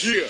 Yeah.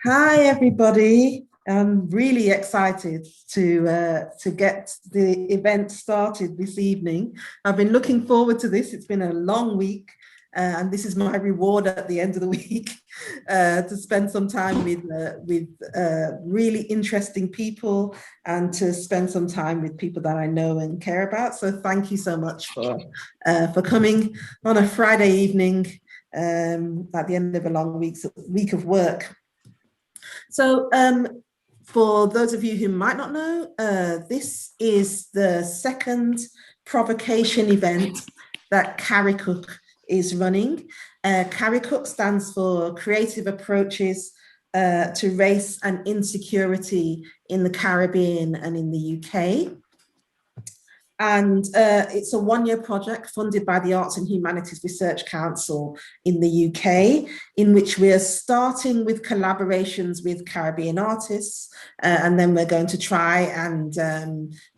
Hi, everybody. I'm really excited to get the event started this evening. I've been looking forward to this. It's been a long week, and this is my reward at the end of the week to spend some time with really interesting people and to spend some time with people that I know and care about. So thank you so much for coming on a Friday evening at the end of a long week of work. So for those of you who might not know, this is the second provocation event that CARICUK is running. CARICUK stands for Creative Approaches to Race and Insecurity in the Caribbean and in the UK. And it's a one-year project funded by the Arts and Humanities Research Council in the UK, in which we're starting with collaborations with Caribbean artists, and then we're going to try and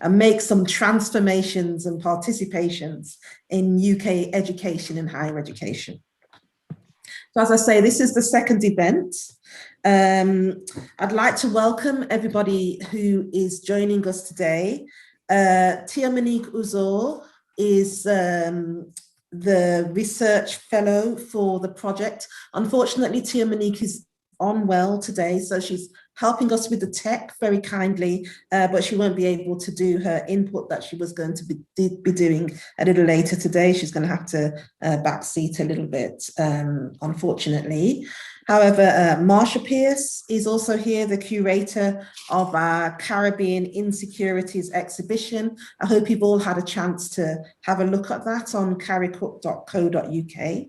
make some transformations and participations in UK education and higher education. So as I say, this is the second event. I'd like to welcome everybody who is joining us today. Tia Monique Uzor is the research fellow for the project. Unfortunately, Tia Monique is unwell today, so she's helping us with the tech very kindly, but she won't be able to do her input that she was going to be doing a little later today. She's going to have to backseat a little bit, unfortunately. However, Marsha Pearce is also here, the curator of our Caribbean Insecurities exhibition. I hope you've all had a chance to have a look at that on CARICUK.co.uk.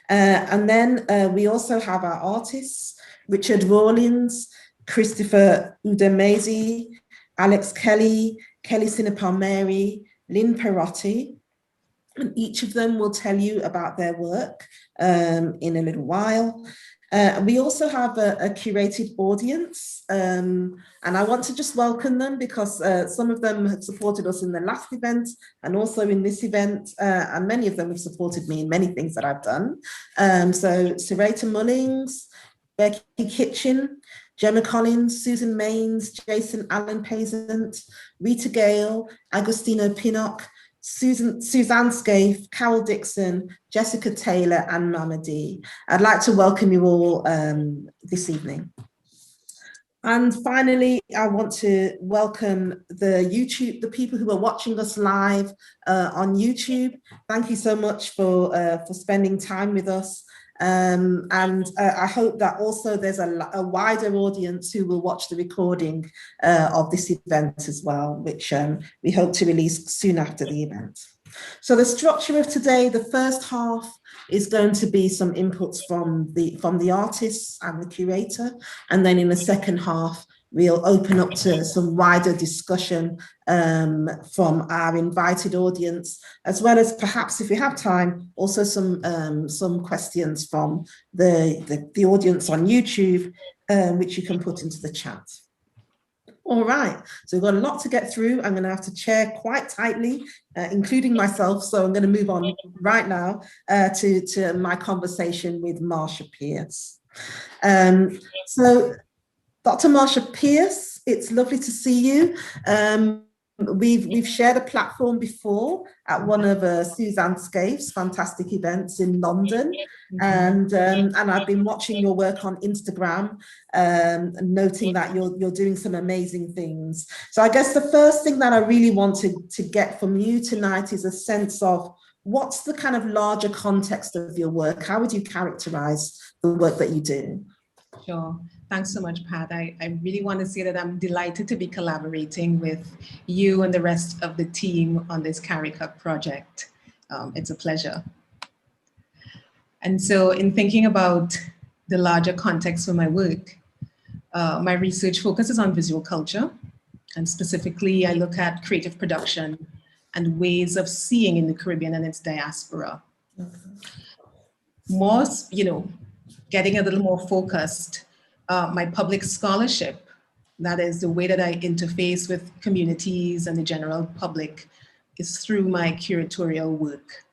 And then we also have our artists, Richard Rawlins, Christopher Udemezue, Alex Kelly, Sinnapah Mary, Lynn Parotti, and each of them will tell you about their work in a little while. We also have a curated audience, and I want to just welcome them because some of them have supported us in the last event and also in this event, and many of them have supported me in many things that I've done. So Sarita Mullings, Becky Kitchen, Gemma Collins, Susan Maines, Jason Allen Payzant, Rita Gale, Agostino Pinnock, Suzanne Scaife, Carol Dixon, Jessica Taylor, and Mama D. I'd like to welcome you all this evening. And finally, I want to welcome the people who are watching us live on YouTube. Thank you so much for spending time with us. And I hope that also there's a wider audience who will watch the recording of this event as well, which we hope to release soon after the event. So the structure of today, the first half is going to be some inputs from the artists and the curator, and then in the second half we'll open up to some wider discussion from our invited audience, as well as perhaps, if we have time, also some questions from the audience on YouTube, which you can put into the chat. All right, so we've got a lot to get through. I'm going to have to chair quite tightly, including myself. So I'm going to move on right now to my conversation with Marsha Pearce. So Dr. Marsha Pearce, it's lovely to see you. We've shared a platform before at one of Suzanne Scaife's fantastic events in London, and I've been watching your work on Instagram, and noting that you're doing some amazing things. So I guess the first thing that I really wanted to get from you tonight is a sense of what's the kind of larger context of your work? How would you characterize the work that you do? Sure. Thanks so much, Pat. I really want to say that I'm delighted to be collaborating with you and the rest of the team on this CARICUK project. It's a pleasure. And so in thinking about the larger context for my work, my research focuses on visual culture. And specifically, I look at creative production and ways of seeing in the Caribbean and its diaspora. More, getting a little more focused, my public scholarship, that is the way that I interface with communities and the general public, is through my curatorial work,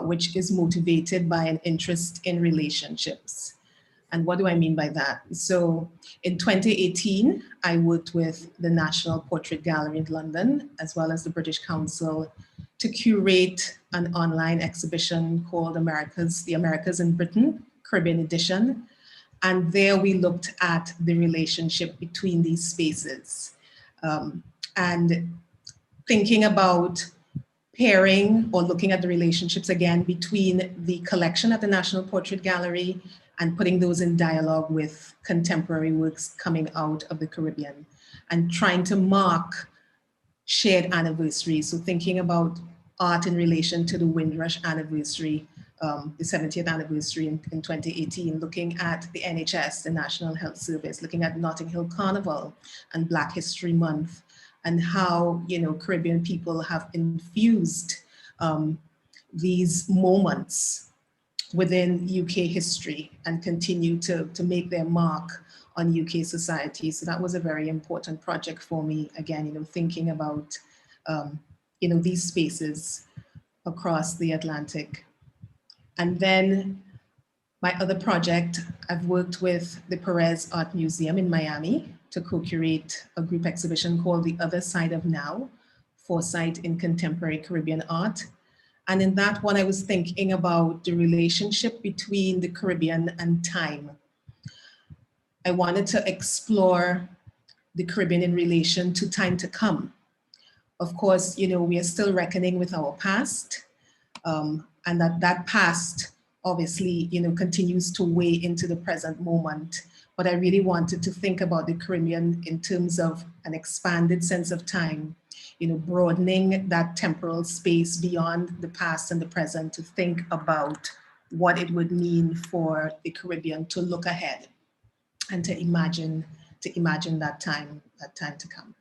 which is motivated by an interest in relationships. And what do I mean by that? So in 2018, I worked with the National Portrait Gallery in London, as well as the British Council, to curate an online exhibition called The Americas in Britain, Caribbean Edition. And there we looked at the relationship between these spaces and thinking about pairing or looking at the relationships again between the collection at the National Portrait Gallery and putting those in dialogue with contemporary works coming out of the Caribbean and trying to mark shared anniversaries. So thinking about art in relation to the Windrush anniversary, the 70th anniversary in 2018, looking at the NHS, the National Health Service, looking at Notting Hill Carnival and Black History Month, and how, you know, Caribbean people have infused these moments within UK history and continue to make their mark on UK society. So that was a very important project for me. Again, you know, thinking about, you know, these spaces across the Atlantic. And then my other project, I've worked with the Perez Art Museum in Miami to co-curate a group exhibition called The Other Side of Now, Foresight in Contemporary Caribbean Art. And in that one, I was thinking about the relationship between the Caribbean and time. I wanted to explore the Caribbean in relation to time to come. Of course, you know, we are still reckoning with our past, and that past obviously, you know, continues to weigh into the present moment. But I really wanted to think about the Caribbean in terms of an expanded sense of time, you know, broadening that temporal space beyond the past and the present to think about what it would mean for the Caribbean to look ahead and to imagine that time to come.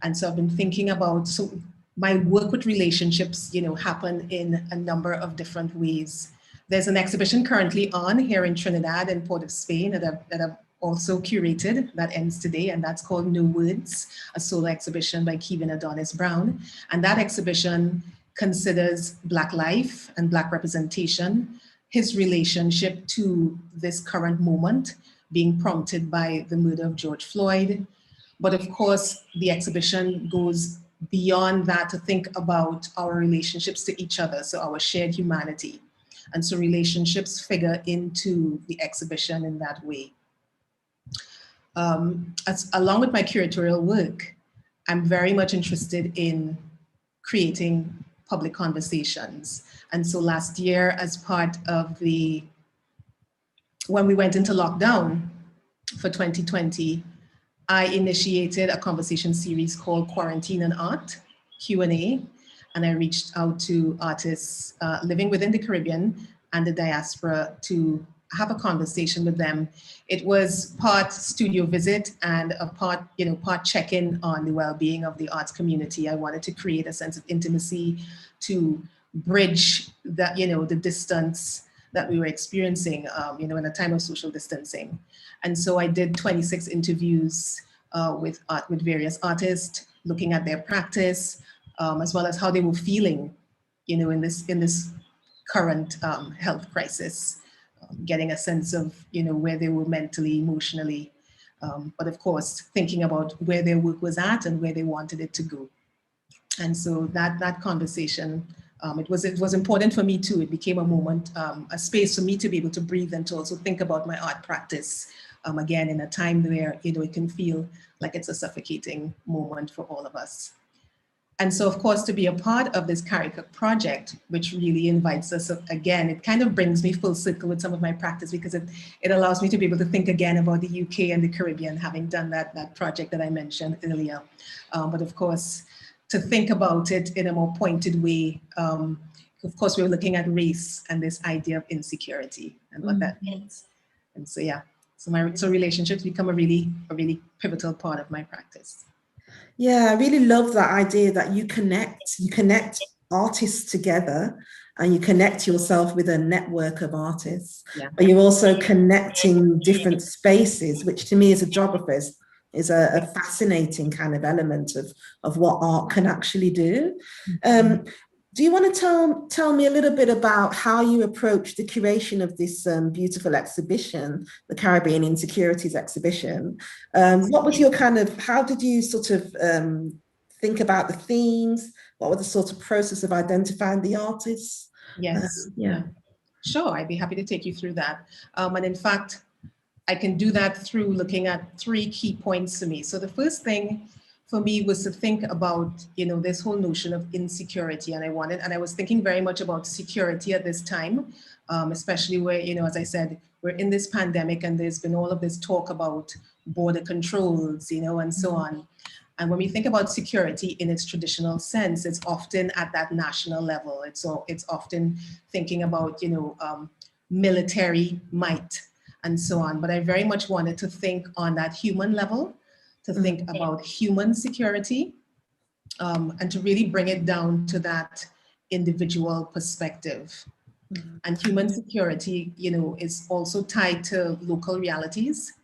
And so I've been thinking about, so my work with relationships, you know, happen in a number of different ways. There's an exhibition currently on here in Trinidad and Port of Spain that I've also curated, that ends today, and that's called No Words, a solo exhibition by Kevin Adonis Brown. And that exhibition considers Black life and Black representation, his relationship to this current moment being prompted by the murder of George Floyd. But of course, the exhibition goes beyond that to think about our relationships to each other, so our shared humanity. And so relationships figure into the exhibition in that way. Along with my curatorial work, I'm very much interested in creating public conversations. And so last year, as part of when we went into lockdown for 2020, I initiated a conversation series called Quarantine and Art, Q&A, and I reached out to artists living within the Caribbean and the diaspora to have a conversation with them. It was part studio visit and a part check-in on the well-being of the arts community. I wanted to create a sense of intimacy to bridge that, you know, the distance that we were experiencing, you know, in a time of social distancing. And so I did 26 interviews with various artists, looking at their practice, as well as how they were feeling, you know, in this current health crisis, getting a sense of, you know, where they were mentally, emotionally, but of course, thinking about where their work was at and where they wanted it to go. And so that conversation, it was important for me too. It became a moment, a space for me to be able to breathe and to also think about my art practice, again, in a time where, you know, it can feel like it's a suffocating moment for all of us. And so, of course, to be a part of this CARICUK project, which really invites us, again, it kind of brings me full circle with some of my practice, because it allows me to be able to think again about the UK and the Caribbean, having done that project that I mentioned earlier. But of course, to think about it in a more pointed way, of course, we're looking at race and this idea of insecurity and what that means. And so, yeah, so relationships become a really pivotal part of my practice. Yeah, I really love that idea that you connect artists together and you connect yourself with a network of artists, but you're also connecting different spaces, which to me as a geographer is a fascinating kind of element of what art can actually do. Do you want to tell me a little bit about how you approached the curation of this beautiful exhibition, the Caribbean Insecurities exhibition? What was your how did you sort of think about the themes? What was the sort of process of identifying the artists? Yes. Yeah. Sure, I'd be happy to take you through that. And in fact, I can do that through looking at 3 key points to me. So the first thing for me was to think about, this whole notion of insecurity. And I was thinking very much about security at this time, especially where, as I said, we're in this pandemic and there's been all of this talk about border controls, and so on. And when we think about security in its traditional sense, it's often at that national level. It's often thinking about, military might and so on. But I very much wanted to think on that human level, to think about human security, and to really bring it down to that individual perspective. And human security, is also tied to local realities.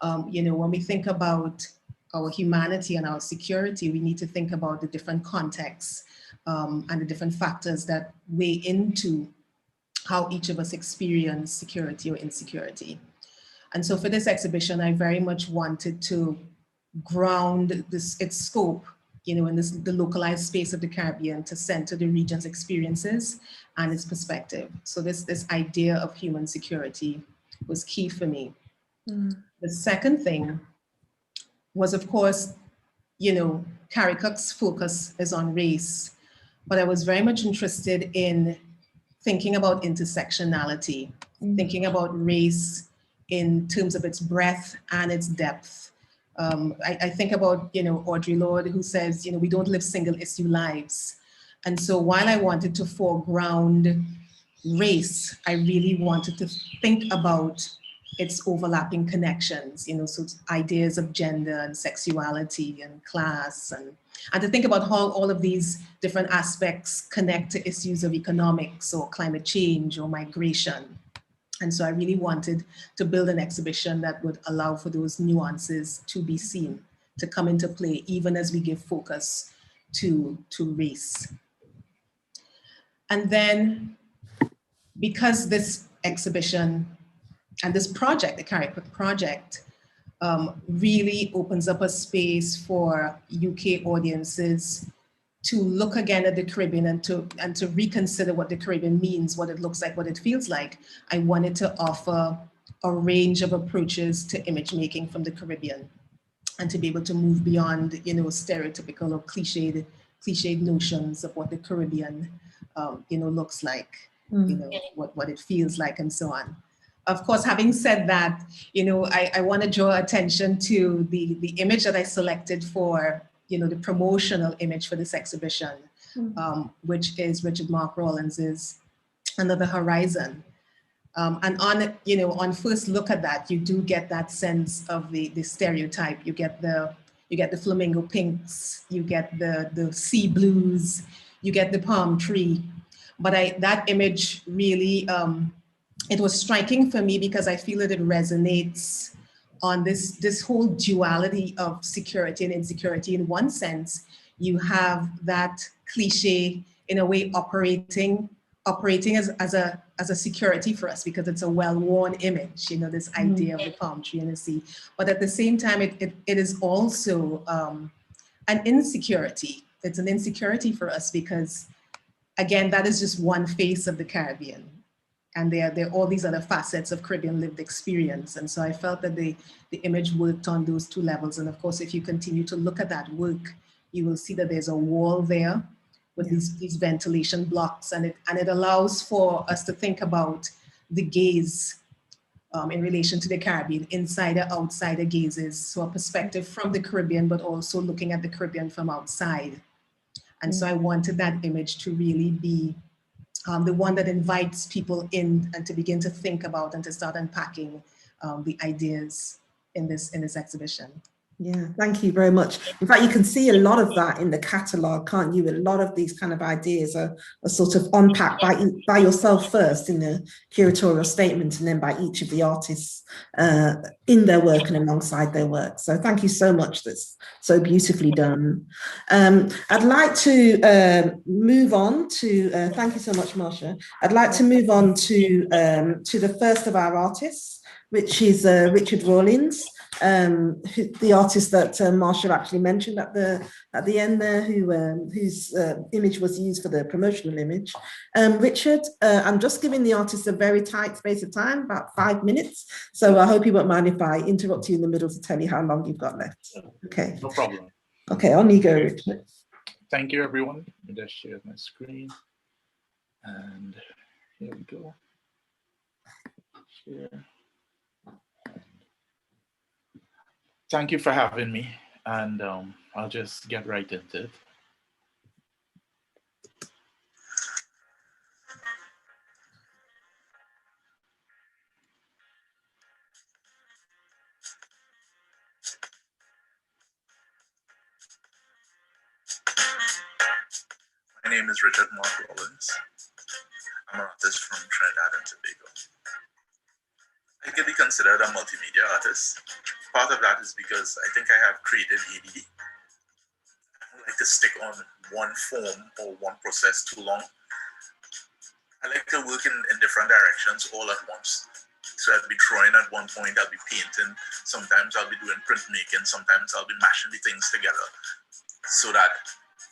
When we think about our humanity and our security, we need to think about the different contexts and the different factors that weigh into how each of us experience security or insecurity. And so for this exhibition, I very much wanted to ground its scope, in the localized space of the Caribbean, to center the region's experiences and its perspective. So this idea of human security was key for me. The second thing was, of course, CARICUK's focus is on race, but I was very much interested in thinking about intersectionality, thinking about race in terms of its breadth and its depth. I think about, Audre Lorde, who says, we don't live single issue lives. And so while I wanted to foreground race, I really wanted to think about its overlapping connections, so ideas of gender and sexuality and class, and to think about how all of these different aspects connect to issues of economics or climate change or migration. And so I really wanted to build an exhibition that would allow for those nuances to be seen, to come into play, even as we give focus to race. And then, because this exhibition and this project, the CARICUK project, really opens up a space for UK audiences to look again at the Caribbean and to reconsider what the Caribbean means, what it looks like, what it feels like. I wanted to offer a range of approaches to image making from the Caribbean, and to be able to move beyond, stereotypical or cliched notions of what the Caribbean, looks like, what it feels like, and so on. Of course, having said that, I want to draw attention to the image that I selected for, the promotional image for this exhibition, which is Richard Mark Rawlins's Another Horizon. And on first look at that, you do get that sense of the stereotype. You get the flamingo pinks, you get the sea blues, you get the palm tree. But that image really, it was striking for me because I feel that it resonates on this whole duality of security and insecurity. In one sense, you have that cliche, in a way, operating as a security for us, because it's a well-worn image, this idea of the palm tree and the sea. But at the same time, it is also an insecurity. It's an insecurity for us because, again, that is just one face of the Caribbean. And there are all these other facets of Caribbean lived experience. And so I felt that the image worked on those 2 levels. And of course, if you continue to look at that work, you will see that there's a wall there with these ventilation blocks. And it allows for us to think about the gaze in relation to the Caribbean, insider, outsider gazes. So a perspective from the Caribbean, but also looking at the Caribbean from outside. And so I wanted that image to really be the one that invites people in and to begin to think about and to start unpacking the ideas in this exhibition. Yeah, thank you very much. In fact, you can see a lot of that in the catalogue, can't you? A lot of these kind of ideas are sort of unpacked by yourself first in the curatorial statement, and then by each of the artists in their work and alongside their work. So thank you so much. That's so beautifully done. I'd like to move on to, thank you so much, Marsha. I'd like to move on to the first of our artists, which is Richard Rawlins. The artist that Marsha actually mentioned at the end there, whose image was used for the promotional image. Richard, I'm just giving the artist a very tight space of time, about 5 minutes. So I hope you won't mind if I interrupt you in the middle to tell you how long you've got left. Okay. No problem. Okay, on you go, Richard. Thank you, everyone. Let me just share my screen. And here we go. Share. Thank you for having me, and I'll just get right into it. My name is Richard Rawlins. I'm an artist from Trinidad and Tobago. I could be considered a multimedia artist. Part of that is because I think I have creative ADD. I don't like to stick on one form or one process too long. I like to work in different directions all at once. So I'll be drawing at one point, I'll be painting, sometimes I'll be doing printmaking, sometimes I'll be mashing the things together. So that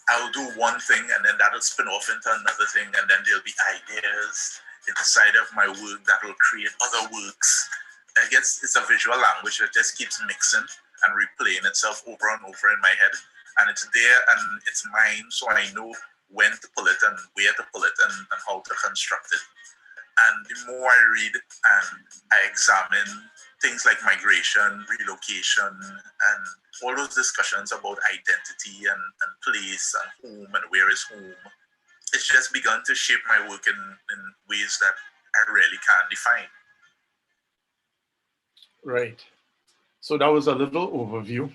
I'll do one thing and then that'll spin off into another thing, and then there'll be ideas inside of my work that will create other works. I guess it's a visual language that just keeps mixing and replaying itself over and over in my head. And it's there and it's mine, so I know when to pull it and where to pull it and how to construct it. And the more I read and I examine things like migration, relocation, and all those discussions about identity and place and home and where is home, it's just begun to shape my work in ways that I really can't define. Right. So that was a little overview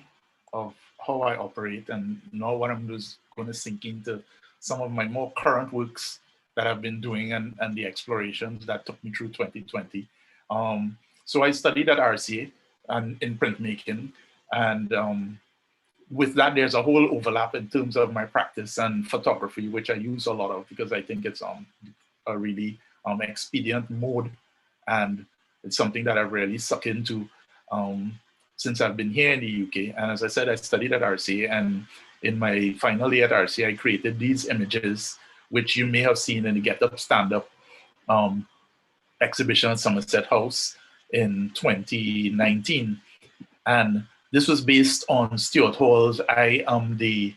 of how I operate, and now what I'm just going to sink into some of my more current works that I've been doing and the explorations that took me through 2020. So I studied at RCA and in printmaking, and with that, there's a whole overlap in terms of my practice and photography, which I use a lot of because I think it's a really expedient mode, and it's something that I've really sucked into since I've been here in the UK. And as I said, I studied at RCA, and in my final year at RCA, I created these images, which you may have seen in the Get Up Stand Up exhibition at Somerset House in 2019. And this was based on Stuart Hall's I Am the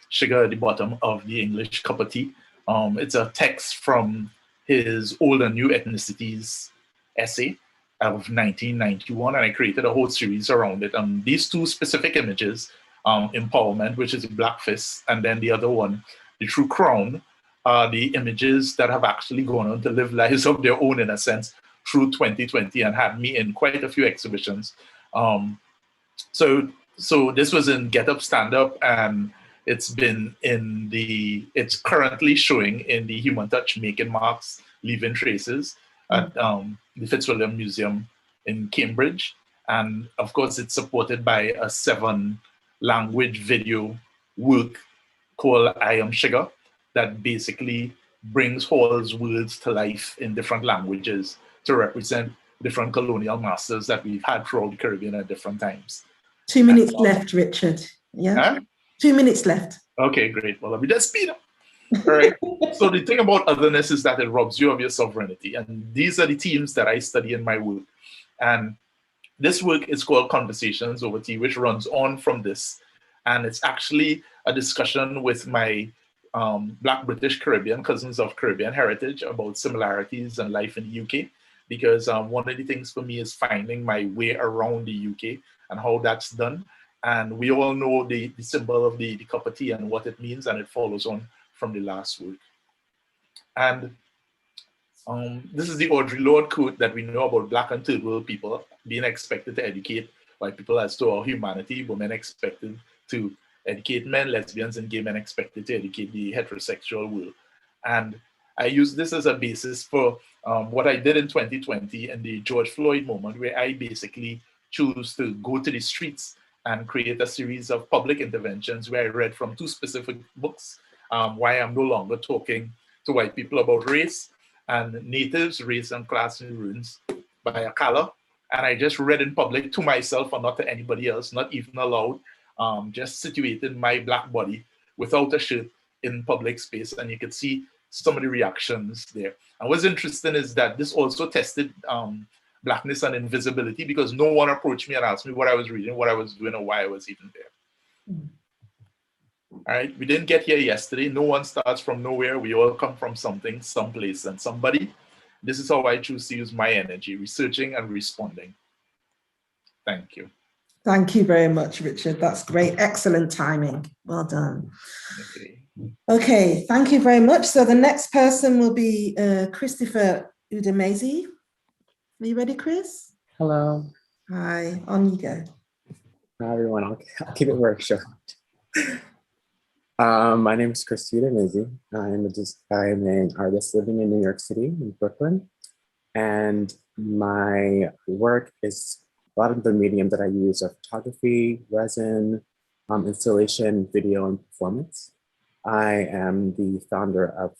Sugar at the Bottom of the English Cup of Tea. It's a text from his Old and New Ethnicities essay of 1991, and I created a whole series around it. These two specific images, Empowerment, which is a black fist, and then the other one, the True Crown, are the images that have actually gone on to live lives of their own, in a sense, through 2020 and had me in quite a few exhibitions. So this was in Get Up Stand Up, and it's currently showing in the Human Touch Making Marks, Leaving Traces at the Fitzwilliam Museum in Cambridge. And of course, it's supported by a 7-language video work called I Am Sugar that basically brings Hall's words to life in different languages to represent different colonial masters that we've had throughout the Caribbean at different times. 2 minutes left, Richard. Yeah. Huh? 2 minutes left. Okay, great. Well, let me just speed up. All right. So the thing about otherness is that it robs you of your sovereignty. And these are the themes that I study in my work. And this work is called Conversations Over Tea, which runs on from this. And it's actually a discussion with my Black British Caribbean cousins of Caribbean heritage about similarities and life in the UK. Because one of the things for me is finding my way around the UK and how that's done. And we all know the symbol of the cup of tea and what it means, and it follows on from the last work. And this is the Audre Lorde quote that we know about Black and Third World people being expected to educate white people as to our humanity, women expected to educate men, lesbians and gay men expected to educate the heterosexual world. And I use this as a basis for what I did in 2020 in the George Floyd moment, where I basically choose to go to the streets and create a series of public interventions where I read from 2 specific books, why I'm no longer talking to white people about race and natives, race and class in ruins by a color. And I just read in public to myself and not to anybody else, not even aloud, just situated my Black body without a shirt in public space. And you could see some of the reactions there. And what's interesting is that this also tested Blackness and invisibility, because no one approached me and asked me what I was reading, what I was doing, or why I was even there. All right, we didn't get here yesterday. No one starts from nowhere. We all come from something, someplace, and somebody. This is how I choose to use my energy, researching and responding. Thank you. Thank you very much, Richard. That's great. Excellent timing. Well done. Okay, thank you very much. So the next person will be Christopher Udemezue. Are you ready, Chris? Hello. Hi, on you go. Hi, everyone. I'll keep it very short. My name is Chris Udemezue. I'm an artist living in New York City, in Brooklyn. And my work is a lot of the medium that I use are photography, resin, installation, video, and performance. I am the founder of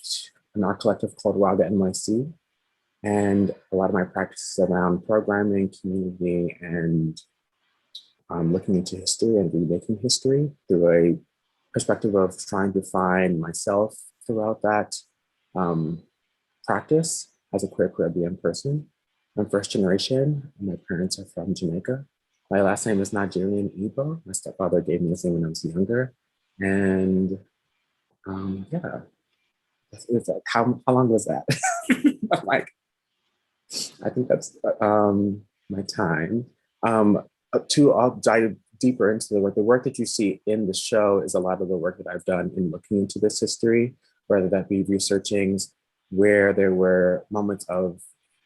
an art collective called WAGA NYC. And a lot of my practice is around programming, community, and looking into history and remaking history through a perspective of trying to find myself throughout that practice as a queer Caribbean person. I'm first generation, and my parents are from Jamaica. My last name is Nigerian Igbo. My stepfather gave me this name when I was younger. And yeah, it's like, how long was that? I'm like, I think that's my time. I'll dive deeper into the work. The work that you see in the show is a lot of the work that I've done in looking into this history, whether that be researching where there were moments of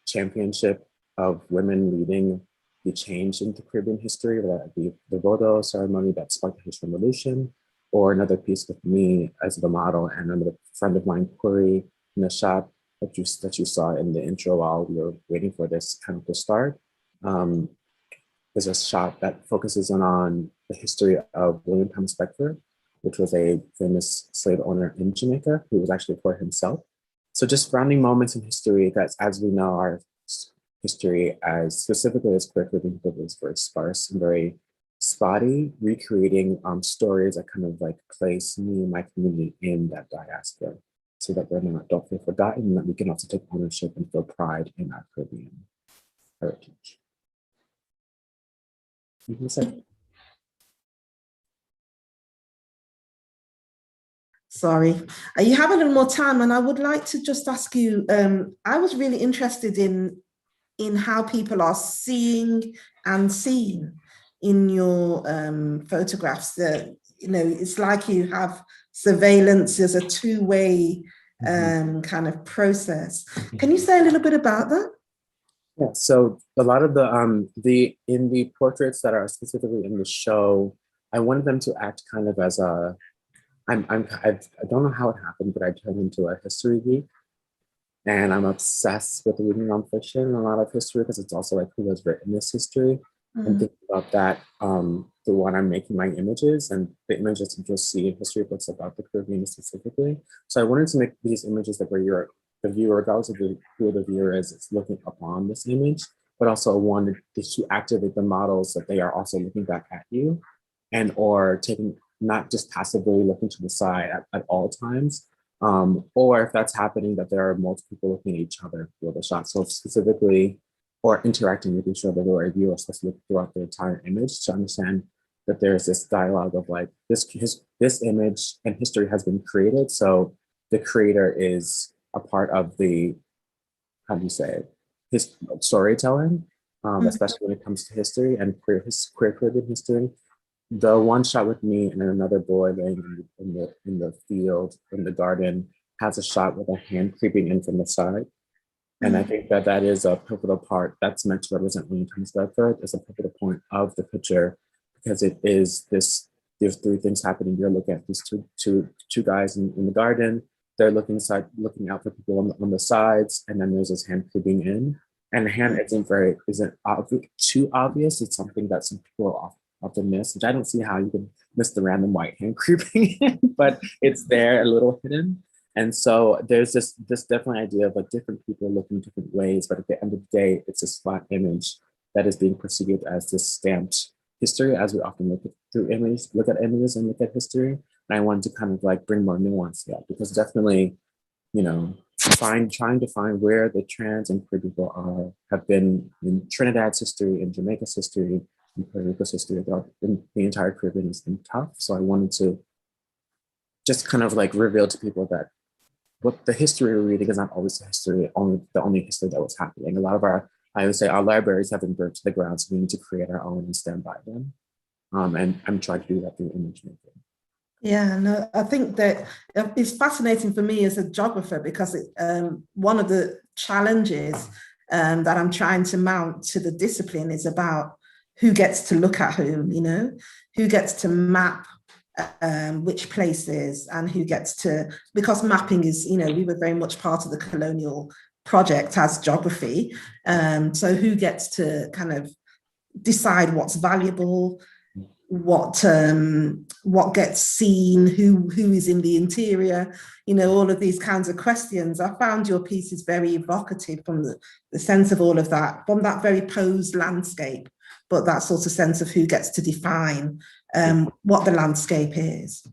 championship of women leading the change into Caribbean history, whether that be the Vodo ceremony that sparked the Haitian Revolution, or another piece with me as the model and another friend of mine, Corey, in the shop that you saw in the intro while we were waiting for this kind of to start. There's a shop that focuses on the history of William Thomas Beckford, which was a famous slave owner in Jamaica who was actually poor himself. So just grounding moments in history that, as we know, our history as specifically as queer Caribbean people is very sparse and very spotty, recreating stories that kind of like place me and my community in that diaspora, so that don't feel forgotten, and that we can also take ownership and feel pride in our Caribbean heritage. Sorry, you have a little more time, and I would like to just ask you, I was really interested in how people are seeing and seen in your photographs. It's like you have surveillance as a two-way kind of process. Can you say a little bit about that? Yeah, so a lot of in the portraits that are specifically in the show, I wanted them to act kind of as I don't know how it happened, but I turned into a history geek. And I'm obsessed with reading nonfiction and a lot of history, because it's also like who has written this history. And thinking about that through when I'm making my images and the images that you'll see in history books about the Caribbean specifically. So I wanted to make these images that where the viewer, regardless of who the viewer is looking upon this image, but also wanted to activate the models that they are also looking back at you, and or taking, not just passively looking to the side at all times, or if that's happening, that there are multiple people looking at each other for the shot. So specifically, or interacting with each other, or a viewer is supposed to look throughout the entire image to understand that there's this dialogue of like, this image and history has been created. So the creator is a part of the, how do you say it, his storytelling, especially when it comes to history and queer Caribbean history. The one shot with me and another boy laying in the field, in the garden, has a shot with a hand creeping in from the side. And I think that that is a pivotal part that's meant to represent William Thomas Bedford as a pivotal point of the picture, because it is this, there's three things happening. You're looking at these two guys in the garden. They're looking out for people on the sides, and then there's this hand creeping in. And the hand isn't too obvious. It's something that some people often miss, which I don't see how you can miss the random white hand creeping in, but it's there, a little hidden. And so there's this definitely idea of like different people looking different ways, but at the end of the day, it's this flat image that is being perceived as this stamped history, as we often look at images and look at history. And I wanted to kind of like bring more nuance to that, because definitely, you know, trying to find where the trans and queer people have been in Trinidad's history, in Jamaica's history, in Puerto Rico's history, in the entire Caribbean has been tough. So I wanted to just kind of like reveal to people that what the history we're reading is not always the only history that was happening. A lot of I would say our libraries have been burnt to the ground, so we need to create our own and stand by them. And I'm trying to do that through image making. Yeah, no, I think that it's fascinating for me as a geographer, because one of the challenges that I'm trying to mount to the discipline is about who gets to look at whom, you know, who gets to map which places, and who gets to, because mapping is, you know, we were very much part of the colonial project as geography. So who gets to kind of decide what's valuable, what gets seen, who is in the interior, you know, all of these kinds of questions. I found your piece is very evocative from the sense of all of that, from that very posed landscape, but that sort of sense of who gets to define what the landscape is.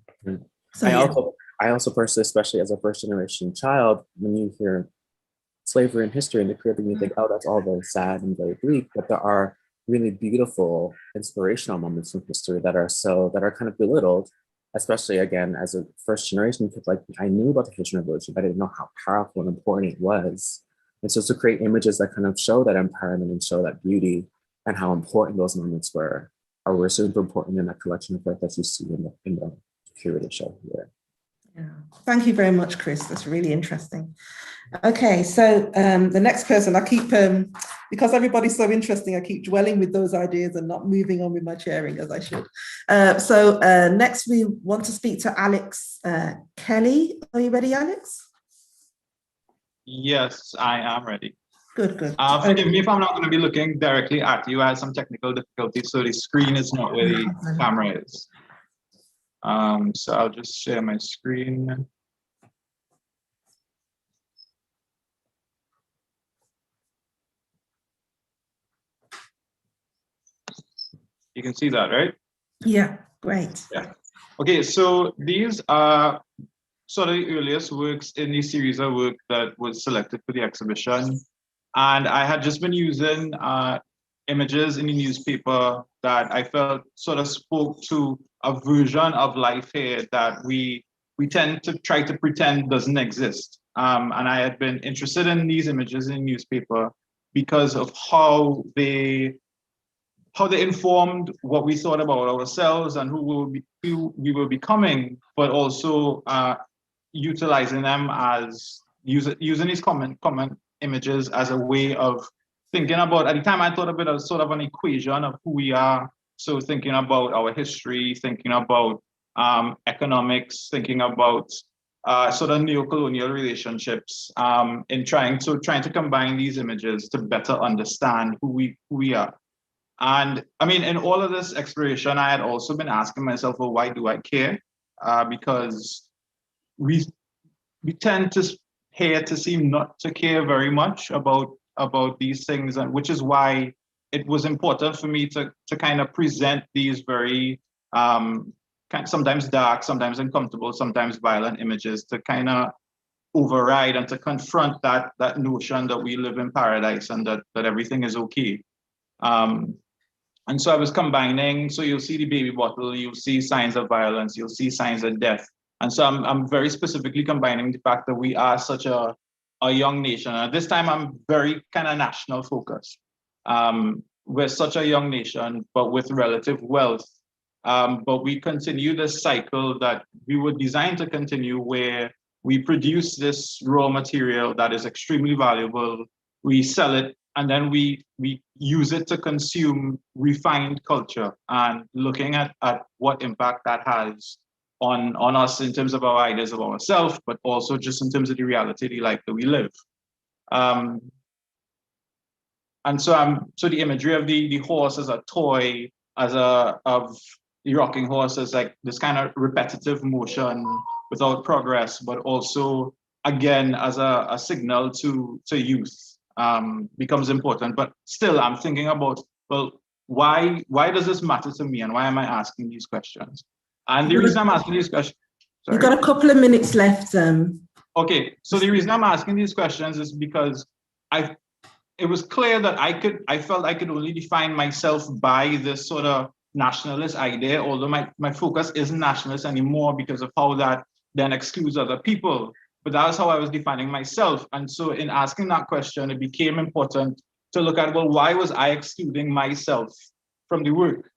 So, I also personally, especially as a first generation child, when you hear slavery and history in the Caribbean, you think, oh, that's all very sad and very bleak, but there are really beautiful inspirational moments from history that are kind of belittled, especially again as a first generation kid. Like, I knew about the Haitian Revolution, but I didn't know how powerful and important it was. And so to create images that kind of show that empowerment and show that beauty and how important those moments were super important in that collection of work that you see in the curated show here. Yeah. Thank you very much, Chris. That's really interesting. Okay, so the next person, I keep, because everybody's so interesting, I keep dwelling with those ideas and not moving on with my chairing as I should. So next we want to speak to Alex Kelly. Are you ready, Alex? Yes, I am ready. Good. Forgive me if I'm not going to be looking directly at you. I had some technical difficulties, so the screen is not where the camera is. So I'll just share my screen. You can see that, right? Yeah, great. Yeah. Okay, so these are sort of the earliest works in the series of work that was selected for the exhibition. And I had just been using images in the newspaper that I felt sort of spoke to a version of life here that we tend to try to pretend doesn't exist. And I had been interested in these images in the newspaper because of how they informed what we thought about ourselves and who we were becoming, but also utilizing them as using these common images as a way of thinking about, at the time I thought of it as sort of an equation of who we are. So thinking about our history, thinking about economics, thinking about sort of neo-colonial relationships, in trying to combine these images to better understand who we are. And I mean, in all of this exploration, I had also been asking myself, well, why do I care? Because we tend to seem not to care very much about these things, and which is why it was important for me to kind of present these very sometimes dark, sometimes uncomfortable, sometimes violent images to kind of override and to confront that notion that we live in paradise and that everything is okay. And so I was combining, so you'll see the baby bottle, you'll see signs of violence, you'll see signs of death. And so I'm very specifically combining the fact that we are such a young nation. At this time, I'm very kind of national focused. We're such a young nation, but with relative wealth. But we continue this cycle that we were designed to continue, where we produce this raw material that is extremely valuable, we sell it, and then we use it to consume refined culture, and looking at what impact that has on us in terms of our ideas of ourselves, but also just in terms of the reality, the life that we live. And so the imagery of the horse as a toy, of the rocking horse as like this kind of repetitive motion without progress, but also again as a signal to youth, becomes important. But still, I'm thinking about, well, why does this matter to me, and why am I asking these questions? And the reason I'm asking these questions. You've got a couple of minutes left. Okay, so the reason I'm asking these questions is because it was clear that I felt I could only define myself by this sort of nationalist idea, although my focus isn't nationalist anymore because of how that then excludes other people. But that's how I was defining myself. And so in asking that question, it became important to look at, well, why was I excluding myself from the work?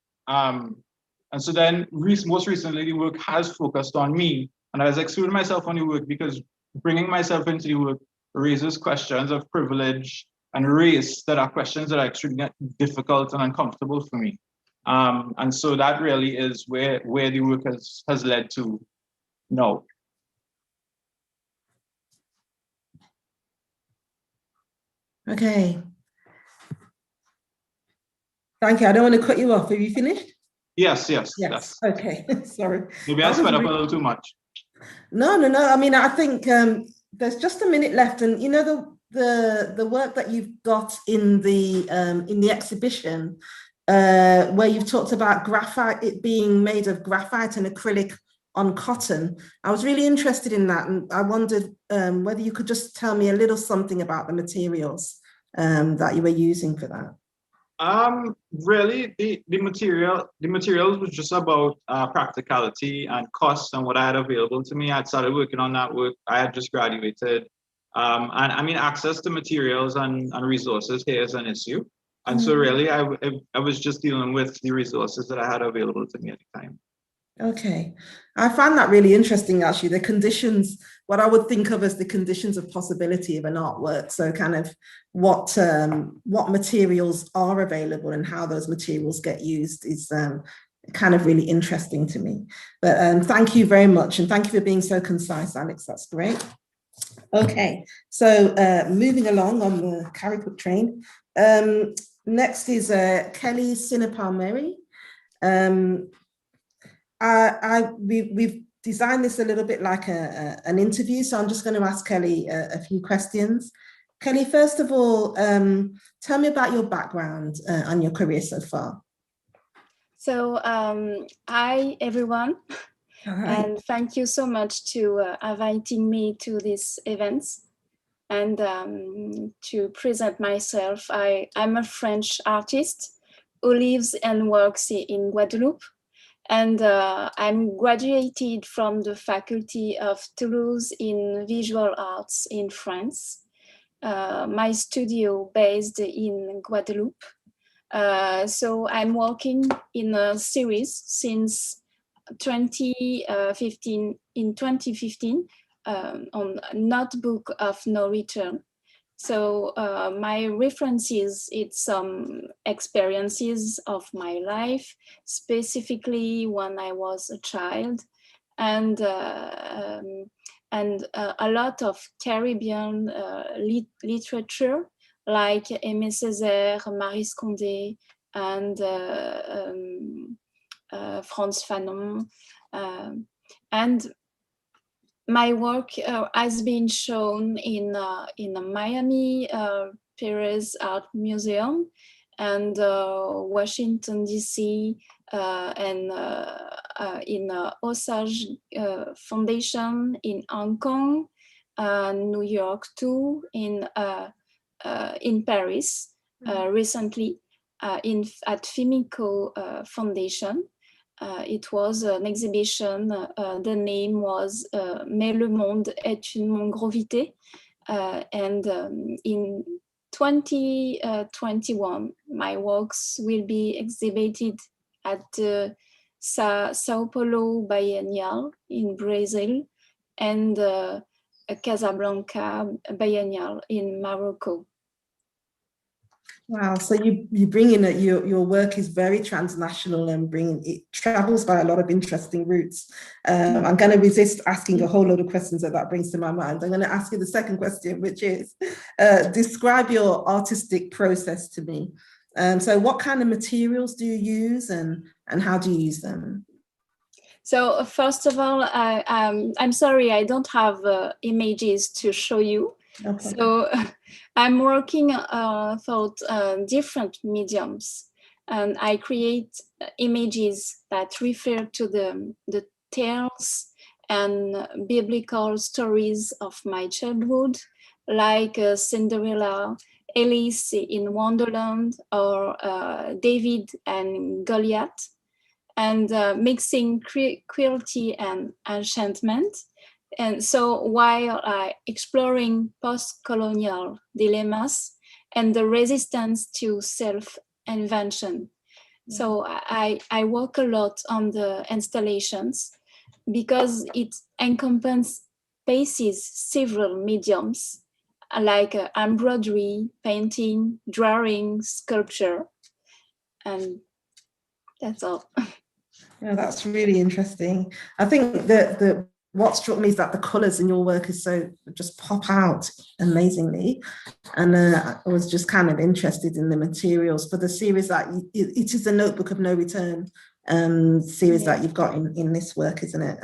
And so then most recently, the work has focused on me, and I was excluding myself from the work because bringing myself into the work raises questions of privilege and race that are questions that are extremely difficult and uncomfortable for me. And so that really is where the work has led to now. Okay. Thank you. I don't want to cut you off. Have you finished? Yes. Okay. Sorry. Maybe I sped up a little too much. No. I mean, I think there's just a minute left, and you know the work that you've got in the exhibition, where you've talked about graphite, it being made of graphite and acrylic on cotton. I was really interested in that, and I wondered whether you could just tell me a little something about the materials that you were using for that. Really, the materials was just about practicality and cost and what I had available to me. I'd started working on that work. I had just graduated. And I mean, access to materials and resources here is an issue. And so really, I was just dealing with the resources that I had available to me at the time. Okay. I found that really interesting, actually, the conditions, what I would think of as the conditions of possibility of an artwork. So kind of what materials are available and how those materials get used is kind of really interesting to me. But thank you very much. And thank you for being so concise, Alex. That's great. Okay. So moving along on the CARICUK train. Next is Kelly Sinnapah Mary. We've designed this a little bit like an interview, so I'm just going to ask Kelly a few questions. Kelly, first of all, tell me about your background and your career so far. So, hi everyone, and thank you so much to inviting me to this event and to present myself. I'm a French artist who lives and works in Guadeloupe. And I'm graduated from the Faculty of Toulouse in Visual Arts in France. My studio based in Guadeloupe. So I'm working in a series since 2015. In 2015, on Notebook of No Return. So my references, it's some experiences of my life, specifically when I was a child, and a lot of Caribbean literature, like Aimé Césaire, Maryse Condé, and Frantz Fanon. And my work has been shown in the Miami Perez Art Museum and Washington, D.C., and in Osage Foundation in Hong Kong, New York too, in Paris recently, at Fimico Foundation. It was an exhibition. The name was Mais le monde est une mongrovité. And in 2021, my works will be exhibited at the Sao Paulo Biennial in Brazil, and Casablanca Biennial in Morocco. Wow, so you bring in that your work is very transnational and it travels by a lot of interesting routes. I'm going to resist asking a whole load of questions that brings to my mind. I'm going to ask you the second question, which is describe your artistic process to me. So what kind of materials do you use and how do you use them? So first of all, I'm sorry, I don't have images to show you. Okay. So I'm working for different mediums, and I create images that refer to the tales and biblical stories of my childhood, like Cinderella, Alice in Wonderland, or David and Goliath, and mixing cruelty and enchantment. And so while exploring post-colonial dilemmas and the resistance to self-invention. So I work a lot on the installations because it encompasses several mediums like embroidery, painting, drawing, sculpture, and that's all. Yeah, that's really interesting. I think that what struck me is that the colors in your work is just pop out amazingly. And I was just kind of interested in the materials for the series that it is a Notebook of No Return series that you've got in this work, isn't it?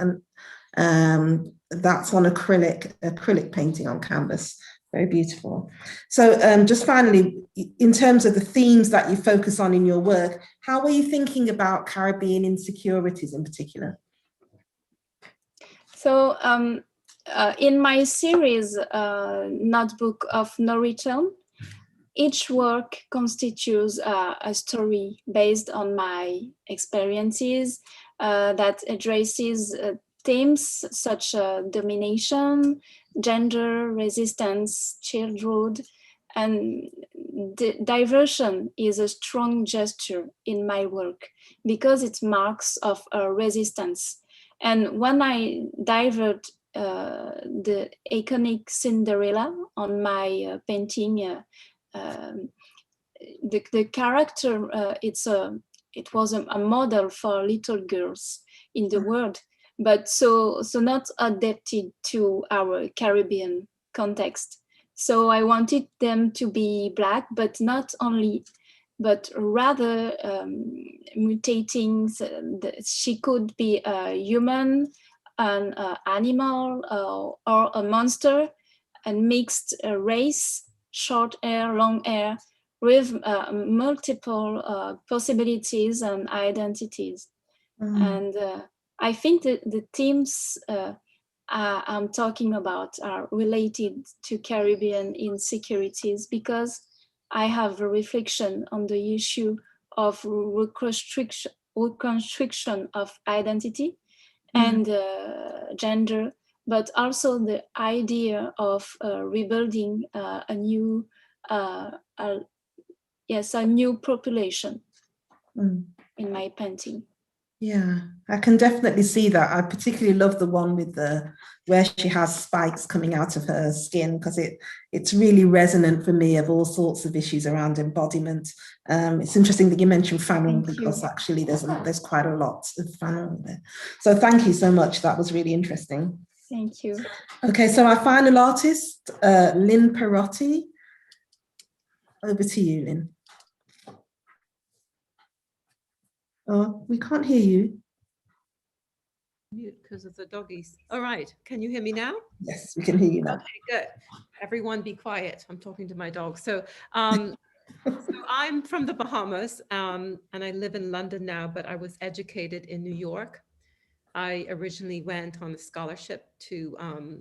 And that's on acrylic painting on canvas. Very beautiful. So just finally, in terms of the themes that you focus on in your work, how are you thinking about Caribbean insecurities in particular? So in my series, Notebook of No Return, each work constitutes a story based on my experiences that addresses themes such as domination, gender, resistance, childhood, and diversion is a strong gesture in my work because it marks of resistance. And when I divert the iconic Cinderella on my painting, the character, it was a model for little girls in the world, but so not adapted to our Caribbean context. So I wanted them to be Black, but not only, but rather mutating. She could be a human, an animal, or a monster, and mixed race, short hair, long hair, with multiple possibilities and identities. And I think that the themes I'm talking about are related to Caribbean insecurities because I have a reflection on the issue of reconstruction of identity and gender, but also the idea of rebuilding a new population in my painting. Yeah, I can definitely see that. I particularly love the one with where she has spikes coming out of her skin because it's really resonant for me of all sorts of issues around embodiment. It's interesting that you mentioned Fanon because actually there's quite a lot of Fanon there. So thank you so much. That was really interesting. Thank you. Okay, so our final artist, Lynn Parotti. Over to you, Lynn. Oh, we can't hear you. Mute because of the doggies. All right, can you hear me now? Yes, we can hear you now. Okay, good. Everyone be quiet. I'm talking to my dog. So, so I'm from the Bahamas and I live in London now, but I was educated in New York. I originally went on a scholarship to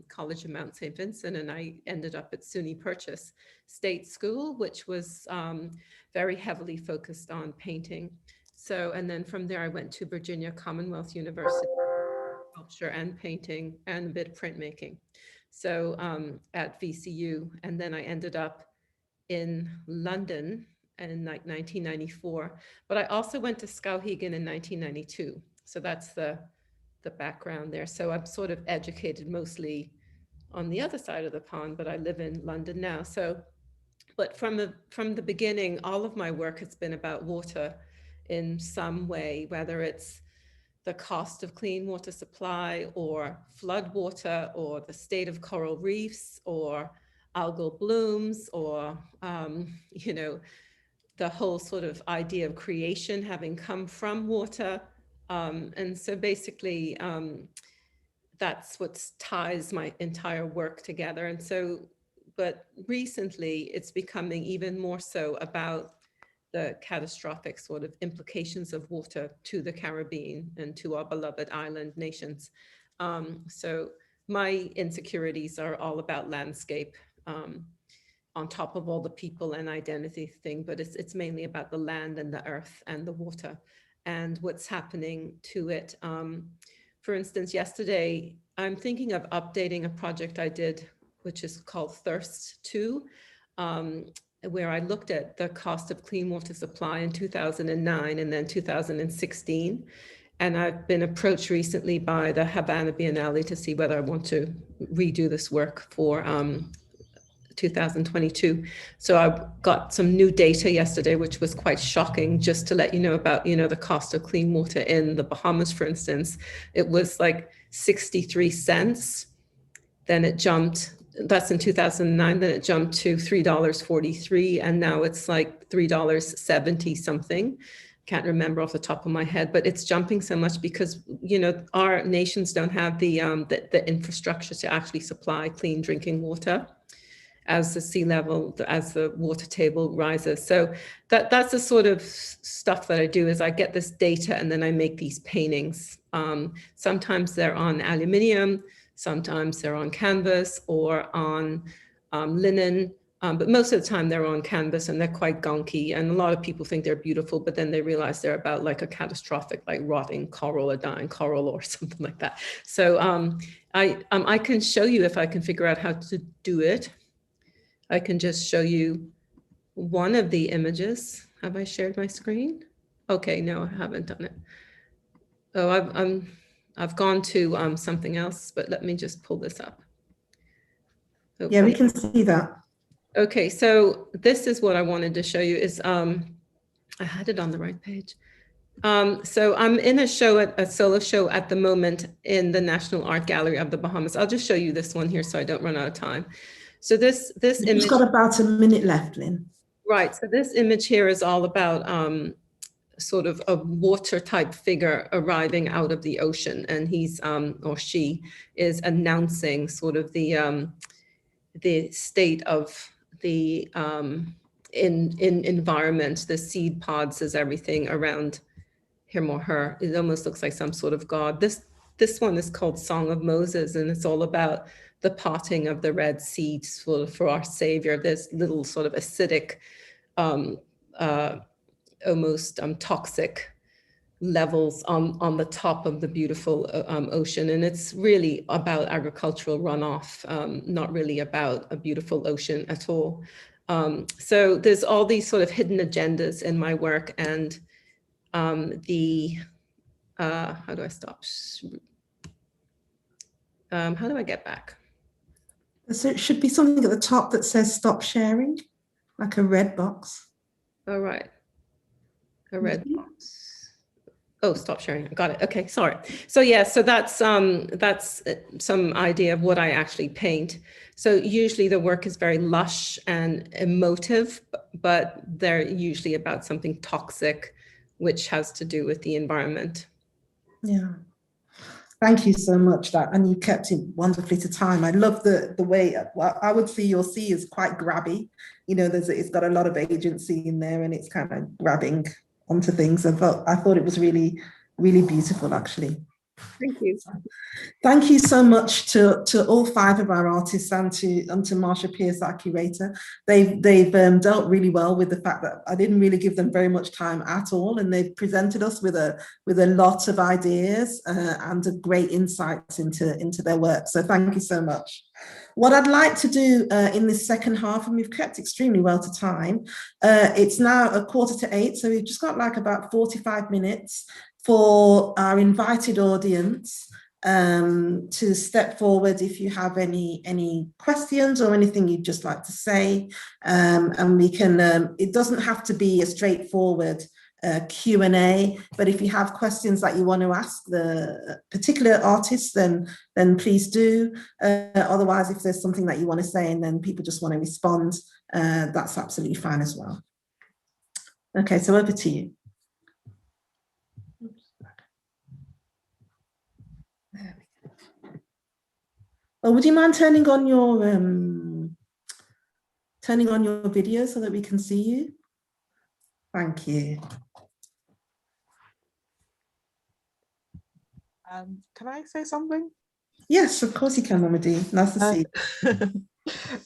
College of Mount St. Vincent, and I ended up at SUNY Purchase State School, which was very heavily focused on painting. So, and then from there, I went to Virginia Commonwealth University, sculpture and painting and a bit of printmaking. So at VCU, and then I ended up in London in like 1994, but I also went to Skowhegan in 1992. So that's the background there. So I'm sort of educated mostly on the other side of the pond, but I live in London now. So, but from the beginning, all of my work has been about water in some way, whether it's the cost of clean water supply or flood water or the state of coral reefs or algal blooms or, you know, the whole sort of idea of creation having come from water. And so basically, that's what ties my entire work together. And so, but recently it's becoming even more so about the catastrophic sort of implications of water to the Caribbean and to our beloved island nations. So my insecurities are all about landscape, on top of all the people and identity thing, but it's mainly about the land and the earth and the water and what's happening to it. For instance, yesterday, I'm thinking of updating a project I did, which is called Thirst 2, where I looked at the cost of clean water supply in 2009 and then 2016. And I've been approached recently by the Havana Biennale to see whether I want to redo this work for 2022. So I got some new data yesterday, which was quite shocking, just to let you know about, you know, the cost of clean water in the Bahamas, for instance. It was like 63 cents. Then it jumped, that's in 2009, then it jumped to $3.43. And now it's like $3.70 something. Can't remember off the top of my head, but it's jumping so much because, you know, our nations don't have the infrastructure to actually supply clean drinking water as the sea level, as the water table rises. So that's the sort of stuff that I do, is I get this data and then I make these paintings. Sometimes they're on aluminium, sometimes they're on canvas or on linen, but most of the time they're on canvas and they're quite gunky. And a lot of people think they're beautiful, but then they realize they're about like a catastrophic, like rotting coral or dying coral or something like that. So I can show you, if I can figure out how to do it. I can just show you one of the images. Have I shared my screen? Okay, no, I haven't done it. Oh, I've gone to something else, but let me just pull this up. Okay. Yeah, we can see that. Okay, so this is what I wanted to show you is, I had it on the right page. So I'm in a solo show at the moment in the National Art Gallery of the Bahamas. I'll just show you this one here so I don't run out of time. So this image. You've got about a minute left, Lynn. Right, so this image here is all about sort of a water type figure arriving out of the ocean, and he's or she is announcing sort of the state of the environment. The seed pods is everything around him or her. It almost looks like some sort of god. This one is called Song of Moses, and it's all about the parting of the Red Sea for our Savior. There's little sort of acidic, almost toxic levels on the top of the beautiful ocean. And it's really about agricultural runoff, not really about a beautiful ocean at all. So there's all these sort of hidden agendas in my work, and how do I stop? How do I get back? So it should be something at the top that says stop sharing, like a red box. All right. A red box. Oh, stop sharing. I got it. Okay, sorry. So yeah, so that's some idea of what I actually paint. So usually the work is very lush and emotive, but they're usually about something toxic, which has to do with the environment. Yeah. Thank you so much, and you kept it wonderfully to time. I love the way, well, I would see your sea is quite grabby. You know, it's got a lot of agency in there, and it's kind of grabbing onto things. I thought it was really, really beautiful, actually. Thank you. Thank you so much to all 5 of our artists and to Marsha Pearce, our curator. They've dealt really well with the fact that I didn't really give them very much time at all, and they've presented us with a lot of ideas and great insights into their work. So thank you so much. What I'd like to do in this second half, and we've kept extremely well to time, it's now 7:45, so we've just got like about 45 minutes for our invited audience to step forward if you have any questions or anything you'd just like to say, and we can, it doesn't have to be a straightforward Q&A, but if you have questions that you want to ask the particular artists, then please do. Otherwise, if there's something that you want to say and then people just want to respond, that's absolutely fine as well. Okay, so over to you. There we go. Oh, would you mind turning on your video so that we can see you? Thank you. Can I say something? Yes, of course you can, Mama D. Nice to see you.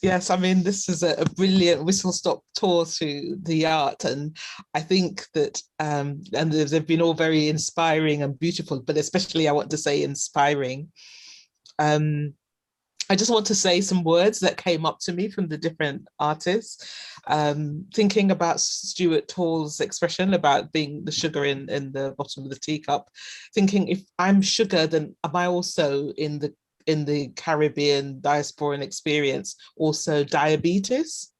Yes, I mean, this is a brilliant whistle-stop tour through the art, and I think that and they've been all very inspiring and beautiful, but especially I want to say inspiring. I just want to say some words that came up to me from the different artists. Thinking about Stuart Hall's expression about being the sugar in the bottom of the teacup, thinking if I'm sugar, then am I also in the Caribbean diasporan experience also diabetes?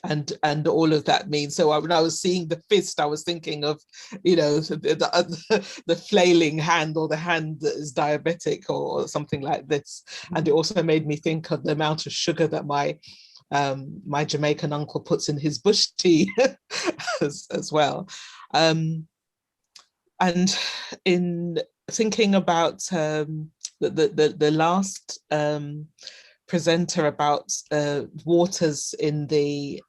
And all of that means. So when I was seeing the fist, I was thinking of, you know, the flailing hand, or the hand that is diabetic, or something like this. And it also made me think of the amount of sugar that my Jamaican uncle puts in his bush tea as well. And in thinking about the last presenter about waters in the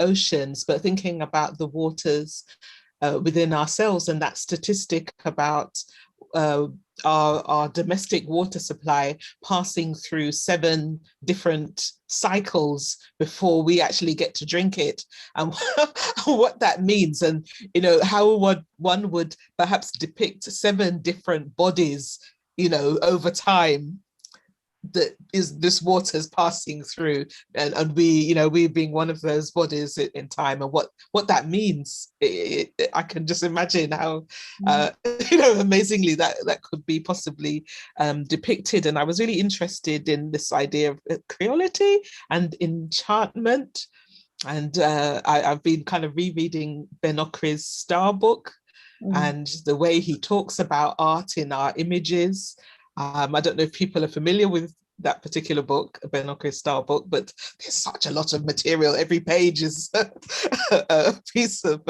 oceans, but thinking about the waters within ourselves, and that statistic about our domestic water supply passing through 7 different cycles before we actually get to drink it, and what that means, and you know how one would perhaps depict 7 different bodies, you know, over time, that is this water's passing through, and we, you know, we being one of those bodies in time, and what that means. I can just imagine how you know, amazingly that could be possibly depicted. And I was really interested in this idea of creolity and enchantment, and I've been kind of rereading Ben Okri's Star book, and the way he talks about art in our images. I don't know if people are familiar with that particular book, Ben Okri's Star book, but there's such a lot of material. Every page is a piece of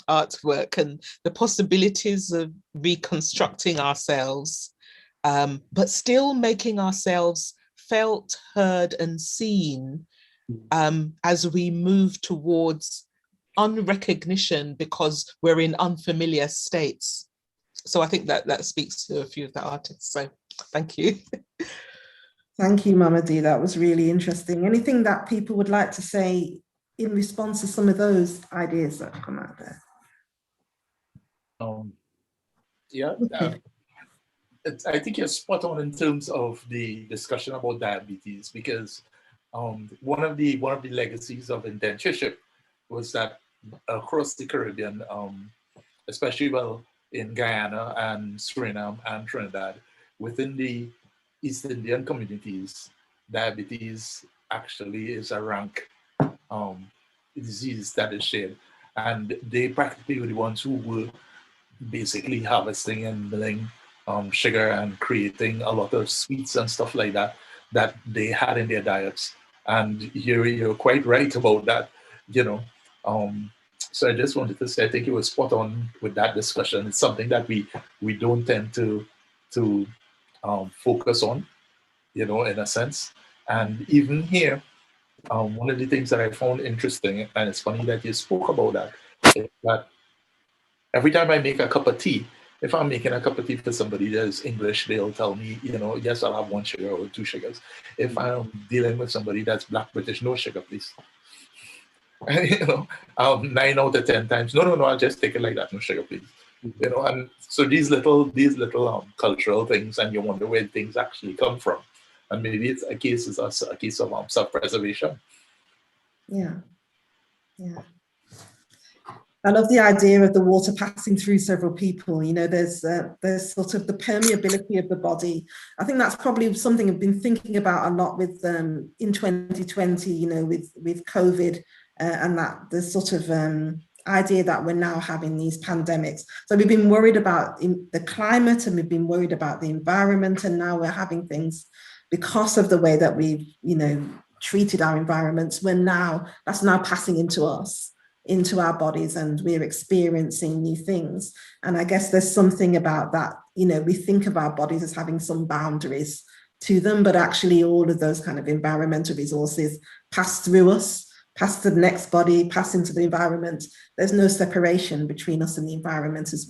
artwork, and the possibilities of reconstructing ourselves, but still making ourselves felt, heard, and seen as we move towards unrecognition because we're in unfamiliar states. So I think that speaks to a few of the artists. So thank you. Thank you, Mama D. That was really interesting. Anything that people would like to say in response to some of those ideas that have come out there? I think you're spot on in terms of the discussion about diabetes, because one of the legacies of indentureship was that across the Caribbean, especially in Guyana and Suriname and Trinidad, within the East Indian communities, diabetes actually is a rank disease that is shared. And they practically were the ones who were basically harvesting and milling sugar and creating a lot of sweets and stuff like that they had in their diets. And you're quite right about that, you know. So I just wanted to say, I think you were spot on with that discussion. It's something that we don't tend to focus on, you know, in a sense. And even here, one of the things that I found interesting, and it's funny that you spoke about that, is that every time I make a cup of tea, if I'm making a cup of tea for somebody that's English, they'll tell me, you know, yes, I'll have 1 sugar or 2 sugars. If I'm dealing with somebody that's Black British, no sugar, please. You know, 9 out of 10 times, no, I'll just take it like that, no sugar, please. You know, and so these little cultural things, and you wonder where things actually come from, and maybe it's a case of self-preservation. Yeah. I love the idea of the water passing through several people. You know, there's sort of the permeability of the body. I think that's probably something I've been thinking about a lot with in 2020, you know, with COVID and that the sort of idea that we're now having these pandemics. So we've been worried about the climate and we've been worried about the environment, and now we're having things because of the way that we've, you know, treated our environments. That's now passing into us, into our bodies, and we're experiencing new things. And I guess there's something about that, you know, we think of our bodies as having some boundaries to them, but actually all of those kind of environmental resources pass through us, pass to the next body, pass into the environment. There's no separation between us and the environment, as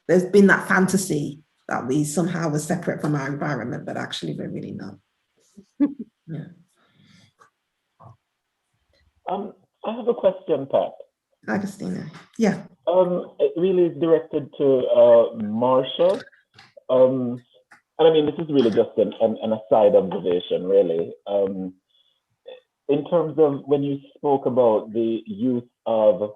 there's been that fantasy that we somehow were separate from our environment, but actually we're really not. Yeah. I have a question, Pat. Agostina, yeah. It really is directed to Marsha. And I mean, this is really just an aside observation, really. In terms of when you spoke about the use of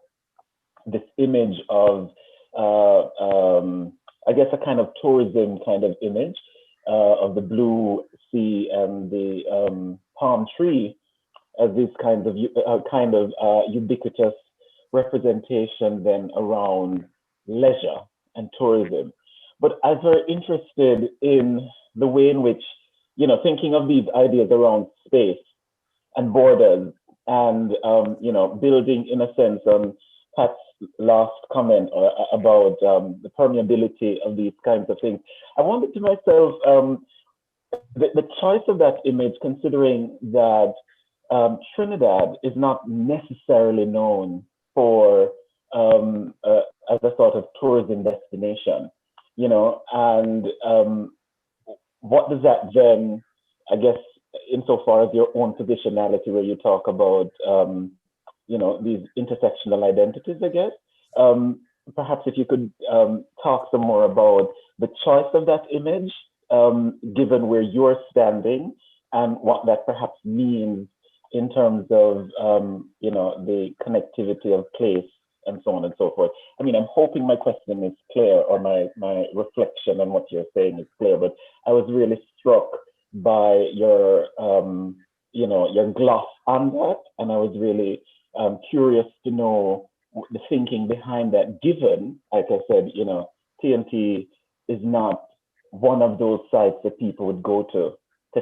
this image of, I guess, a kind of tourism kind of image of the blue sea and the palm tree as this kind of ubiquitous representation then around leisure and tourism. But I was very interested in the way in which, you know, thinking of these ideas around space and borders and, you know, building in a sense on Pat's last comment about the permeability of these kinds of things. I wondered to myself, the choice of that image, considering that Trinidad is not necessarily known for as a sort of tourism destination, you know, and what does that then, I guess, insofar as your own positionality, where you talk about, you know, these intersectional identities, I guess, perhaps if you could talk some more about the choice of that image, given where you're standing and what that perhaps means in terms of, you know, the connectivity of place and so on and so forth. I mean, I'm hoping my question is clear, or my reflection on what you're saying is clear, but I was really struck by your, you know, your gloss on that. And I was really curious to know the thinking behind that, given, like I said, you know, TNT is not one of those sites that people would go to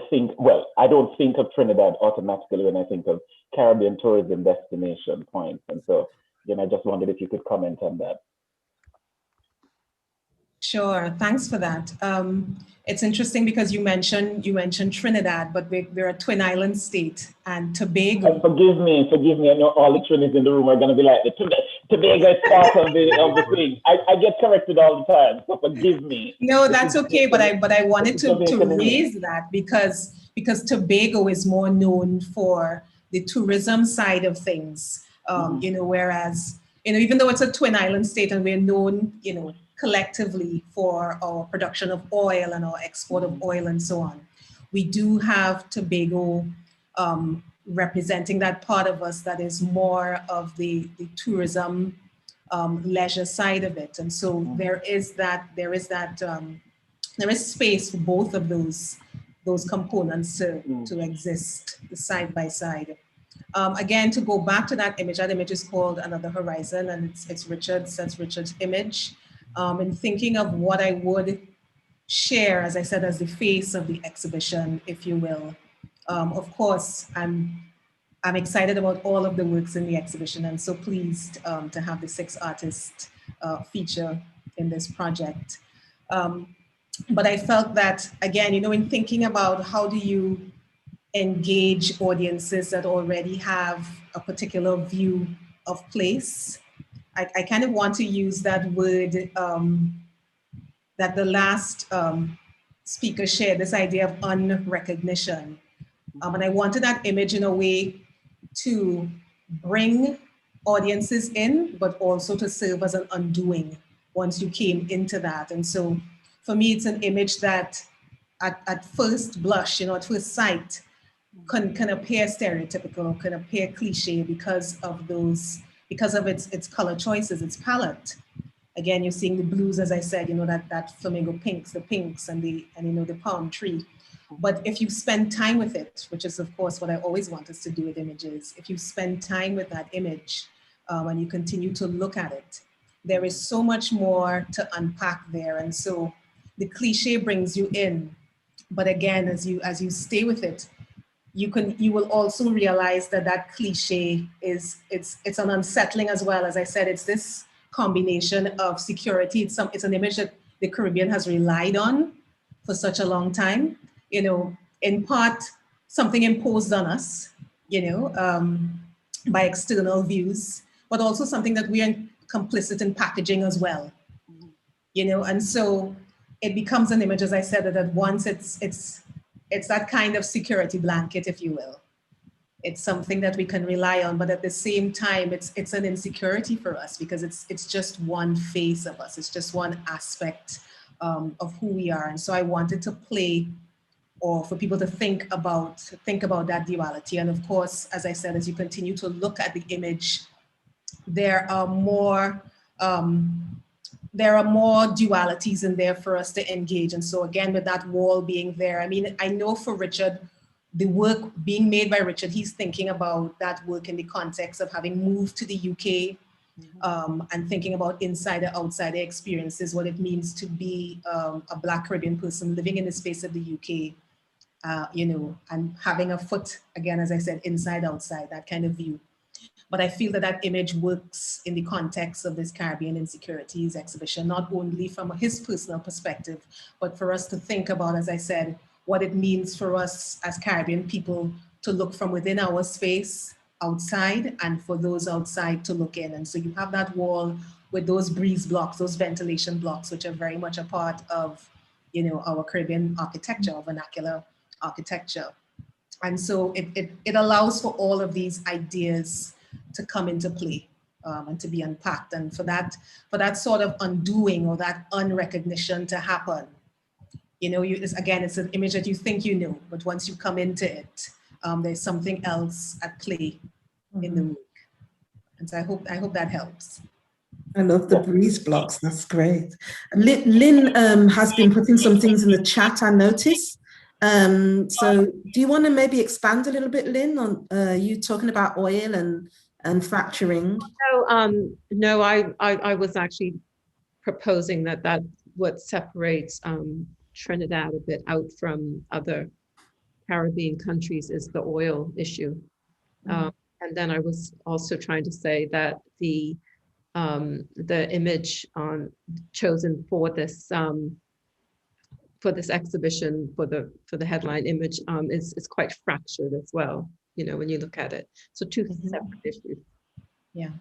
think, well, I don't think of Trinidad automatically when I think of Caribbean tourism destination points. And so, you know, I just wondered if you could comment on that. Sure, thanks for that. It's interesting because you mentioned Trinidad, but we're a twin island state, and Tobago. Forgive me. I know all the Trinidadians in the room are going to be like, Tobago is part of the thing. I get corrected all the time, so forgive me. No, that's okay. But I wanted to raise that because Tobago is more known for the tourism side of things. You know, whereas, you know, even though it's a twin island state and we're known, you know, collectively for our production of oil and our export of oil and so on, we do have Tobago representing that part of us that is more of the tourism leisure side of it. And so there is space for both of those components to exist side by side. Again, to go back to that image is called Another Horizon, and it's Richard's image. And thinking of what I would share, as I said, as the face of the exhibition, if you will. Of course, I'm excited about all of the works in the exhibition, and so pleased to have the 6 artists feature in this project. But I felt that, again, you know, in thinking about how do you engage audiences that already have a particular view of place, I kind of want to use that word that the last speaker shared, this idea of unrecognition. And I wanted that image in a way to bring audiences in, but also to serve as an undoing once you came into that. And so for me, it's an image that at first blush, you know, at first sight, can appear stereotypical, can appear cliche because of those because of its color choices, its palette. Again, you're seeing the blues, as I said, you know, that flamingo pinks, the pinks, and you know, the palm tree. But if you spend time with it, which is of course what I always want us to do with images, if you spend time with that image and you continue to look at it, there is so much more to unpack there. And so the cliche brings you in, but again, as you stay with it, you will also realize that cliche it's an unsettling as well. As I said, it's this combination of security. It's an image that the Caribbean has relied on for such a long time, you know, in part something imposed on us, you know, by external views, but also something that we are complicit in packaging as well, you know. And so it becomes an image, as I said, that at once it's that kind of security blanket, if you will. It's something that we can rely on, but at the same time, it's an insecurity for us because it's just one face of us. It's just one aspect of who we are. And so I wanted to play, or for people to think about that duality. And of course, as I said, as you continue to look at the image, there are more dualities in there for us to engage. And so again, with that wall being there, I mean, I know for Richard, the work being made by Richard, he's thinking about that work in the context of having moved to the UK and thinking about insider, outsider experiences, what it means to be a Black Caribbean person living in the space of the UK, you know, and having a foot, again, as I said, inside, outside, that kind of view. But I feel that image works in the context of this Caribbean Insecurities exhibition, not only from his personal perspective, but for us to think about, as I said, what it means for us as Caribbean people to look from within our space outside, and for those outside to look in. And so you have that wall with those breeze blocks, those ventilation blocks, which are very much a part of, you know, our Caribbean architecture, our vernacular architecture. And so it allows for all of these ideas to come into play and to be unpacked. And for that sort of undoing or that unrecognition to happen, you know, again, it's an image that you think you know, but once you come into it, there's something else at play in the work. And so I hope that helps. I love the breeze blocks. That's great. Lynn has been putting some things in the chat, I noticed. So do you want to maybe expand a little bit, Lynn, on you talking about oil and fracturing? No, I was actually proposing that what separates Trinidad a bit out from other Caribbean countries is the oil issue. And then I was also trying to say that the image chosen for this exhibition, for the headline image, is quite fractured as well, you know, when you look at it. So two separate issues. Yeah.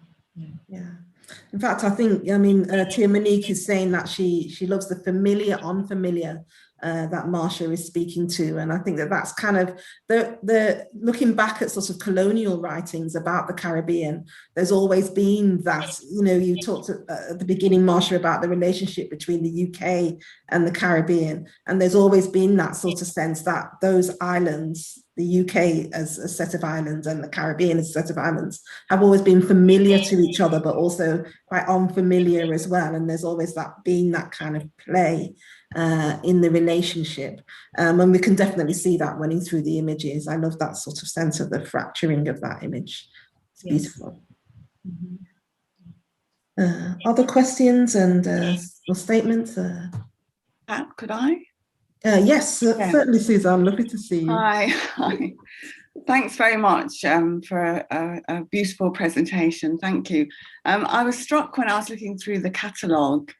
In fact, I think, I mean, Tia Monique is saying that she loves the familiar, unfamiliar that Marsha is speaking to. And I think that's kind of the looking back at sort of colonial writings about the Caribbean, there's always been that, you know, you talked at the beginning, Marsha, about the relationship between the UK and the Caribbean. And there's always been that sort of sense that those islands, the UK as a set of islands and the Caribbean as a set of islands, have always been familiar to each other, but also quite unfamiliar as well. And there's always been that kind of play in the relationship. And we can definitely see that running through the images. I love that sort of sense of the fracturing of that image. It's beautiful. Other questions and or statements? Could I? Yes, certainly, Suzanne. Lovely to see you. Hi. Thanks very much for a beautiful presentation. Thank you. I was struck when I was looking through the catalogue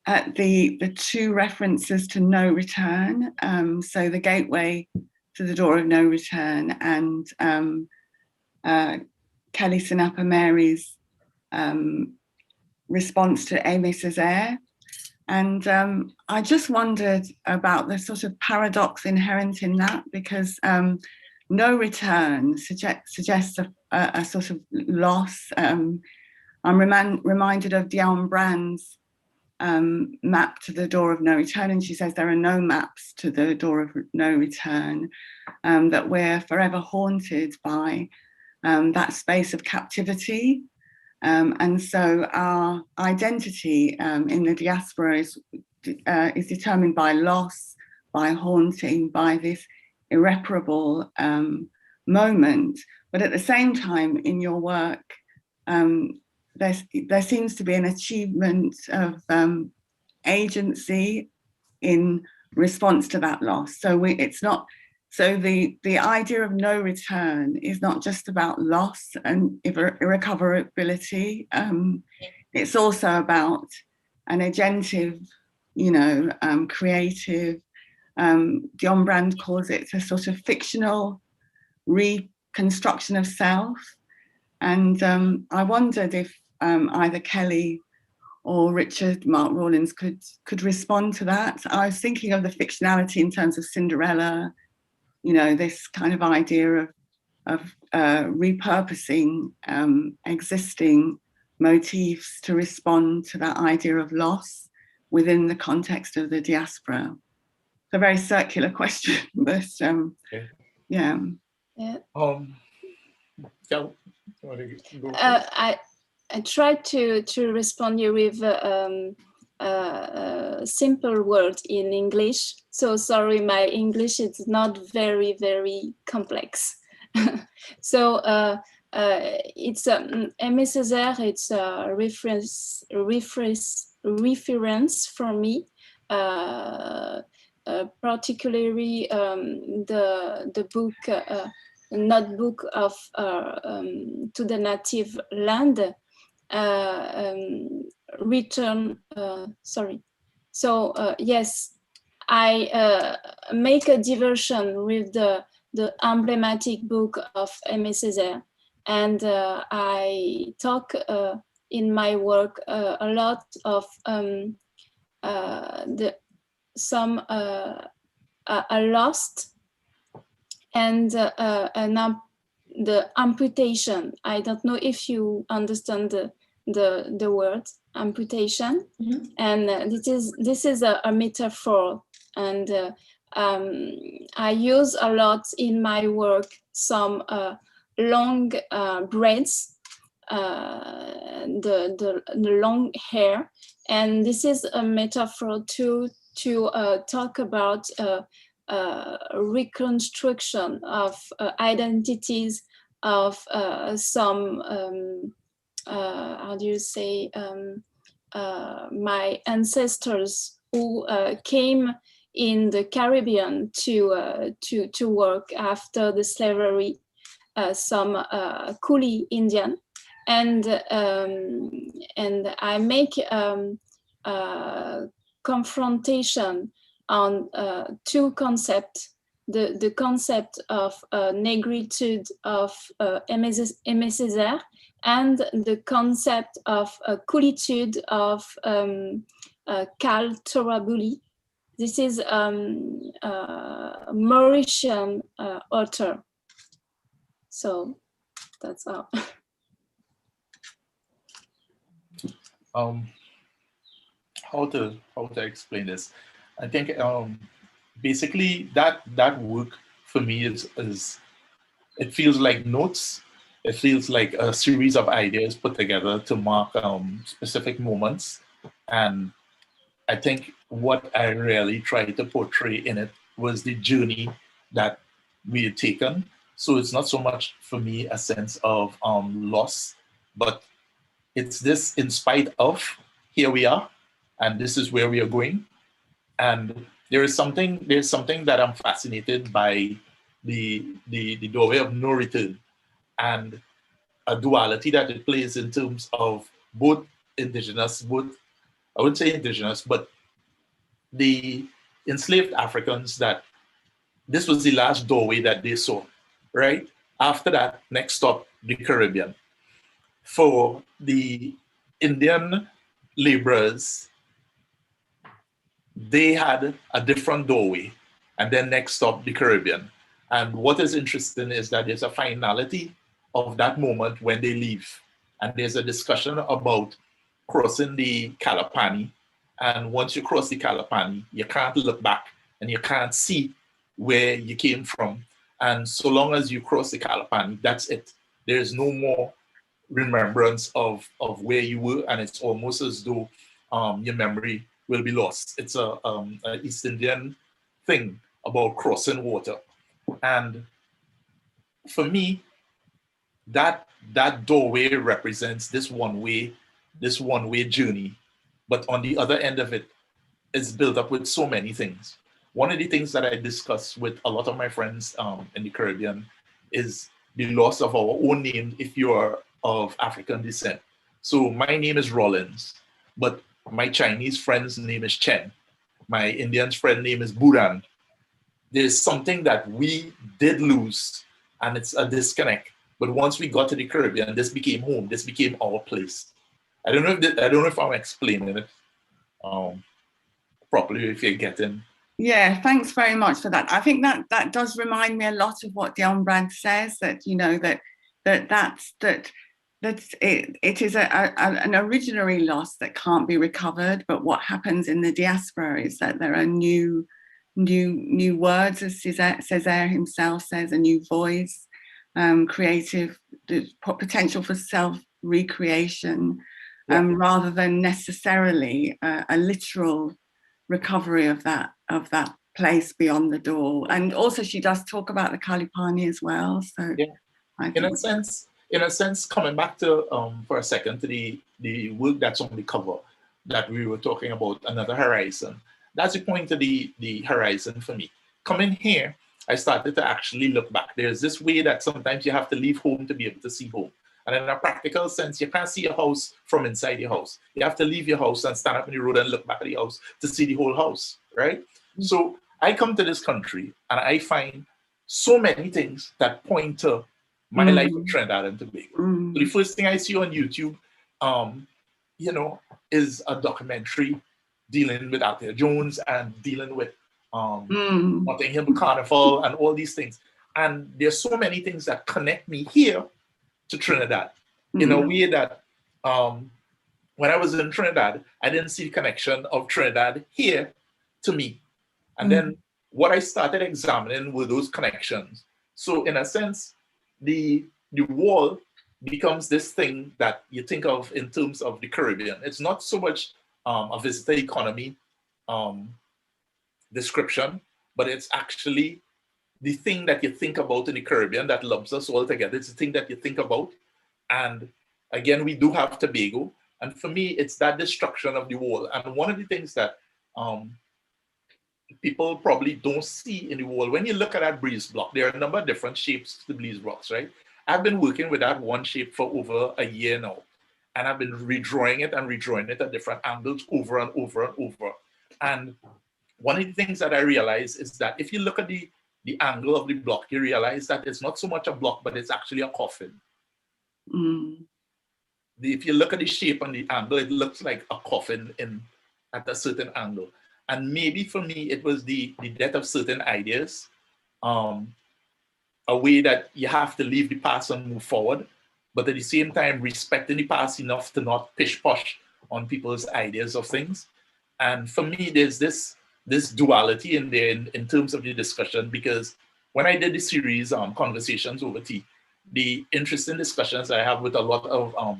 at the two references to no return. So the gateway to the door of no return, and Kelly Sinnapah Mary's response to Aimé Césaire. And I just wondered about the sort of paradox inherent in that, because no return suggests a sort of loss. I'm reminded of Diane Brand's map to the door of no return, and she says there are no maps to the door of no return, that we're forever haunted by that space of captivity. And so our identity in the diaspora is determined by loss, by haunting, by this irreparable moment. But at the same time, in your work, there seems to be an achievement of agency in response to that loss. So it's not, so the idea of no return is not just about loss and irrecoverability. It's also about an agentive, creative, Dion Brand calls it a sort of fictional reconstruction of self. And I wondered if either Kelly or Richard Mark Rawlins could respond to that. I was thinking of the fictionality in terms of Cinderella, this kind of idea of repurposing existing motifs to respond to that idea of loss within the context of the diaspora. It's a very circular question, but yeah. I tried to respond you with simple words in English. So sorry, my English is not very, very complex. So it's Aimé Césaire. It's a reference for me, particularly the book, Notebook of to the Native Land. Return, sorry. So yes, I make a diversion with the emblematic book of Aimé Césaire, and I talk in my work a lot of some lost and the amputation. I don't know if you understand the word amputation. Mm-hmm. And this is a metaphor, and I use a lot in my work some long braids, the long hair, and this is a metaphor to talk about reconstruction of identities of some how do you say my ancestors who came in the Caribbean to work after the slavery, some Coolie Indian, and I make confrontation on two concepts: the concept of negritude of Aimé Césaire, and the concept of coolitude of Cal Torabuli. This is a Mauritian author. So that's all. How to explain this? I think basically that work for me is it feels like notes. It feels like a series of ideas put together to mark specific moments. And I think what I really tried to portray in it was the journey that we had taken. So it's not so much for me a sense of loss, but it's this in spite of, here we are, and this is where we are going. And there's something that I'm fascinated by the doorway of no return, and a duality that it plays in terms of both indigenous, I wouldn't say indigenous, but the enslaved Africans, that this was the last doorway that they saw, right? After that, next stop, the Caribbean. For the Indian laborers, they had a different doorway, and then next stop, the Caribbean. And what is interesting is that there's a finality of that moment when they leave. And there's a discussion about crossing the Kalapani. And once you cross the Kalapani, you can't look back and you can't see where you came from. And so long as you cross the Kalapani, that's it. there's no more remembrance of where you were, and it's almost as though your memory will be lost. It's a East Indian thing about crossing water. And for me, that doorway represents this one-way journey. But on the other end of it, it's built up with so many things. One of the things that I discuss with a lot of my friends in the Caribbean is the loss of our own name if you are of African descent. So my name is Rawlins, but my Chinese friend's name is Chen. My Indian friend's name is Buran. There's something that we did lose, and it's a disconnect. But once we got to the Caribbean, this became home. This became our place. I don't know if I'm explaining it properly, if you're getting. Yeah, thanks very much for that. I think that does remind me a lot of what Dion Bragg says, that, you know, that it is an originary loss that can't be recovered. But what happens in the diaspora is that there are new words, as Césaire himself says, a new voice, creative, the potential for self-recreation, rather than necessarily a literal recovery of that place beyond the door. And also she does talk about the Kalipani as well. So yeah. In a sense, coming back to for a second to the work that's on the cover that we were talking about, Another Horizon. That's the point of the horizon for me. Coming here, I started to actually look back. There's this way that sometimes you have to leave home to be able to see home. And in a practical sense, you can't see a house from inside your house. You have to leave your house and stand up in the road and look back at the house to see the whole house, right? Mm-hmm. So I come to this country and I find so many things that point to my life in Trinidad and Tobago. So the first thing I see on YouTube, you know, is a documentary dealing with Althea Jones and dealing with Notting Hill Carnival and all these things. And there's so many things that connect me here to Trinidad in a way that when I was in Trinidad, I didn't see the connection of Trinidad here to me. And then what I started examining were those connections. So in a sense, the wall becomes this thing that you think of in terms of the Caribbean. It's not so much a visitor economy description, but it's actually the thing that you think about in the Caribbean that loves us all together. It's the thing that you think about. And again, we do have Tobago. And for me, it's that destruction of the wall. And one of the things that people probably don't see in the wall, when you look at that breeze block, there are a number of different shapes to the breeze blocks, right? I've been working with that one shape for over a year now. And I've been redrawing it at different angles over and over and over. And one of the things that I realized is that if you look at the angle of the block, you realize that it's not so much a block, but it's actually a coffin. If you look at the shape and the angle, it looks like a coffin at a certain angle. And maybe for me, it was the death of certain ideas, a way that you have to leave the past and move forward, but at the same time, respecting the past enough to not pish-posh on people's ideas of things. And for me, there's this duality in there in terms of the discussion, because when I did the series Conversations Over Tea, the interesting discussions I have with a lot of,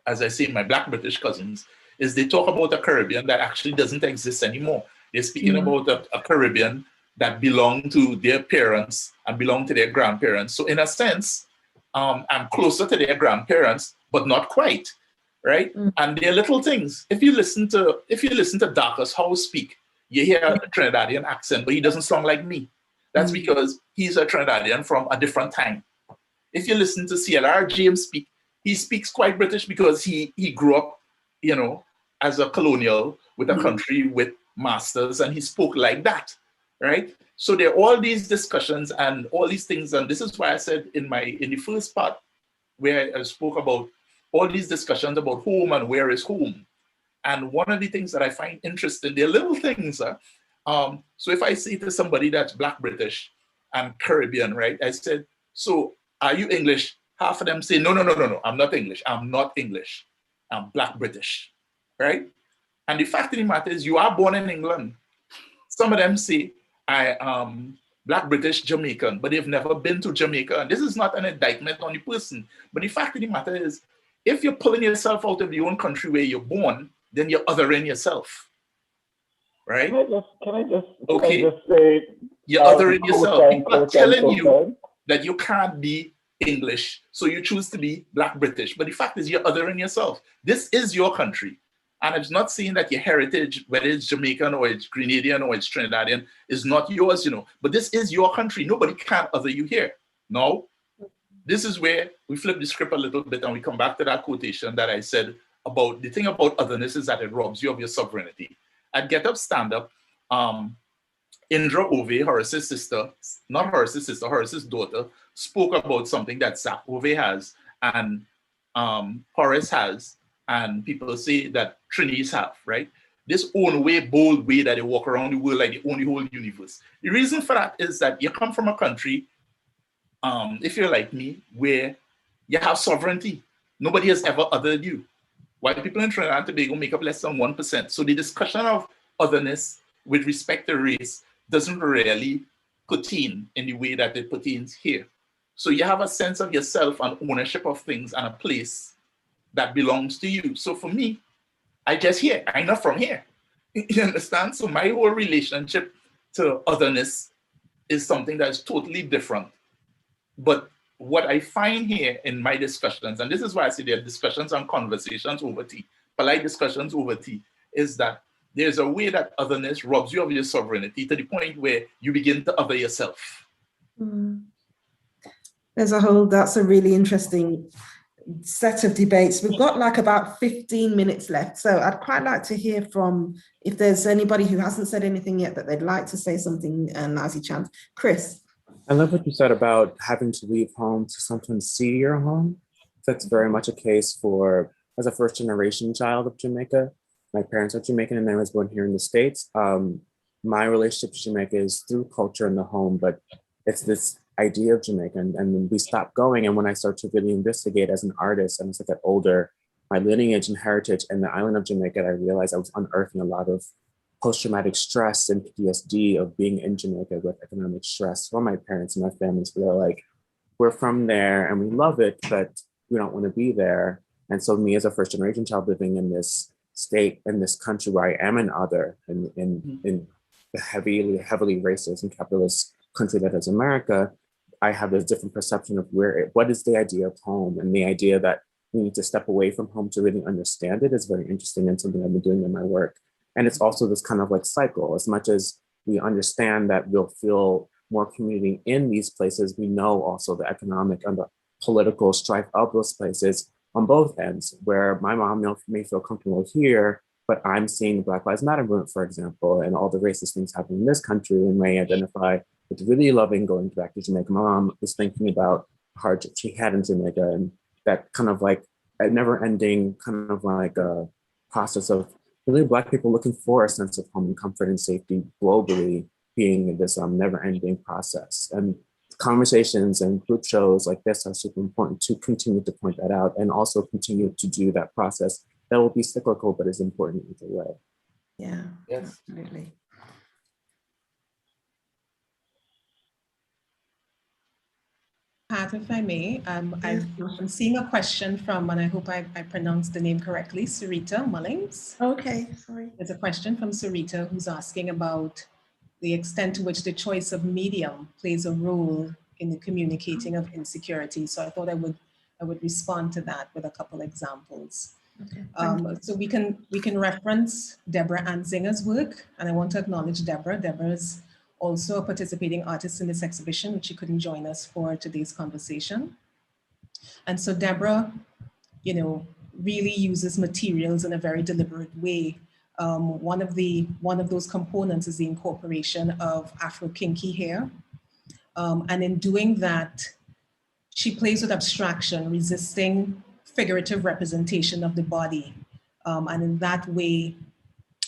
as I say, my Black British cousins, is they talk about a Caribbean that actually doesn't exist anymore. They're speaking about a Caribbean that belonged to their parents and belonged to their grandparents. So in a sense, I'm closer to their grandparents, but not quite, right? And they're little things. If you listen to Darcus Howe speak, you hear a Trinidadian accent, but he doesn't sound like me. That's because he's a Trinidadian from a different time. If you listen to CLR James speak, he speaks quite British because he grew up, you know, as a colonial with a country with masters, and he spoke like that, right? So there are all these discussions and all these things, and this is why I said in the first part where I spoke about all these discussions about home and where is home. And one of the things that I find interesting, they're little things. So if I say to somebody that's Black British and Caribbean, right? I said, so are you English? Half of them say, no, I'm not English. I'm not English. I'm Black British, right? And the fact of the matter is you are born in England. Some of them say, I Black British Jamaican, but they've never been to Jamaica. And this is not an indictment on the person. But the fact of the matter is, if you're pulling yourself out of your own country where you're born, then you're othering yourself. Right? Can I just okay. say, you're othering yourself. People are telling you that you can't be English, so you choose to be Black British. But the fact is, you're othering yourself. This is your country. And I'm not saying that your heritage, whether it's Jamaican or it's Grenadian or it's Trinidadian, is not yours, you know. But this is your country. Nobody can other you here. No. This is where we flip the script a little bit and we come back to that quotation that I said about the thing about otherness is that it robs you of your sovereignty. At Get Up, Stand Up, Indra Ove, Horace's sister, not Horace's sister, Horace's daughter, spoke about something that Zach Ove has and Horace has, and people say that Trinis have, right? This own way, bold way that they walk around the world like they own the whole universe. The reason for that is that you come from a country, if you're like me, where you have sovereignty. Nobody has ever othered you. White people in Trinidad and Tobago make up less than 1%. So the discussion of otherness with respect to race doesn't really pertain in the way that it pertains here. So you have a sense of yourself and ownership of things and a place that belongs to you. So for me, I just here, I'm not from here. You understand? So my whole relationship to otherness is something that's totally different. But what I find here in my discussions, and this is why I say there are discussions and conversations over tea, polite discussions over tea, is that there's a way that otherness robs you of your sovereignty to the point where you begin to other yourself. That's a really interesting set of debates. We've got like about 15 minutes left. So I'd quite like to hear from, if there's anybody who hasn't said anything yet that they'd like to say something, now's your chance. Chris. I love what you said about having to leave home to sometimes see your home. That's very much a case for, as a first generation child of Jamaica, my parents are Jamaican and I was born here in the States. My relationship to Jamaica is through culture in the home, but it's this idea of Jamaica. And when we stopped going, and when I started to really investigate as an artist, and as I got older, my lineage and heritage and the island of Jamaica, I realized I was unearthing a lot of post-traumatic stress and PTSD of being in Jamaica with economic stress from my parents and my families. They're like, we're from there and we love it, but we don't want to be there. And so me as a first generation child living in this state, in this country where I am an other, in the heavily racist and capitalist country that is America, I have this different perception of what is the idea of home, and the idea that we need to step away from home to really understand it is very interesting and something I've been doing in my work. And it's also this kind of like cycle. As much as we understand that we'll feel more community in these places, we know also the economic and the political strife of those places on both ends, where my mom may feel comfortable here, but I'm seeing the Black Lives Matter movement, for example, and all the racist things happening in this country, and may identify with really loving going back to Jamaica. My mom was thinking about the hardship she had in Jamaica, and that kind of like a never ending kind of like a process of really Black people looking for a sense of home and comfort and safety globally being this never-ending process. And conversations and group shows like this are super important to continue to point that out and also continue to do that process that will be cyclical, but is important either way. Yeah, yes, absolutely. Pat, if I may, I'm seeing a question from, and I hope I pronounced the name correctly, Sarita Mullings. Okay, sorry. There's a question from Sarita who's asking about the extent to which the choice of medium plays a role in the communicating of insecurity. So I thought I would respond to that with a couple examples. Okay, so we can reference Deborah Anzinger's work, and I want to acknowledge Deborah. Deborah's also a participating artist in this exhibition, which she couldn't join us for today's conversation. And so Deborah, really uses materials in a very deliberate way. One of those components is the incorporation of Afro kinky hair. And in doing that, she plays with abstraction, resisting figurative representation of the body. And in that way,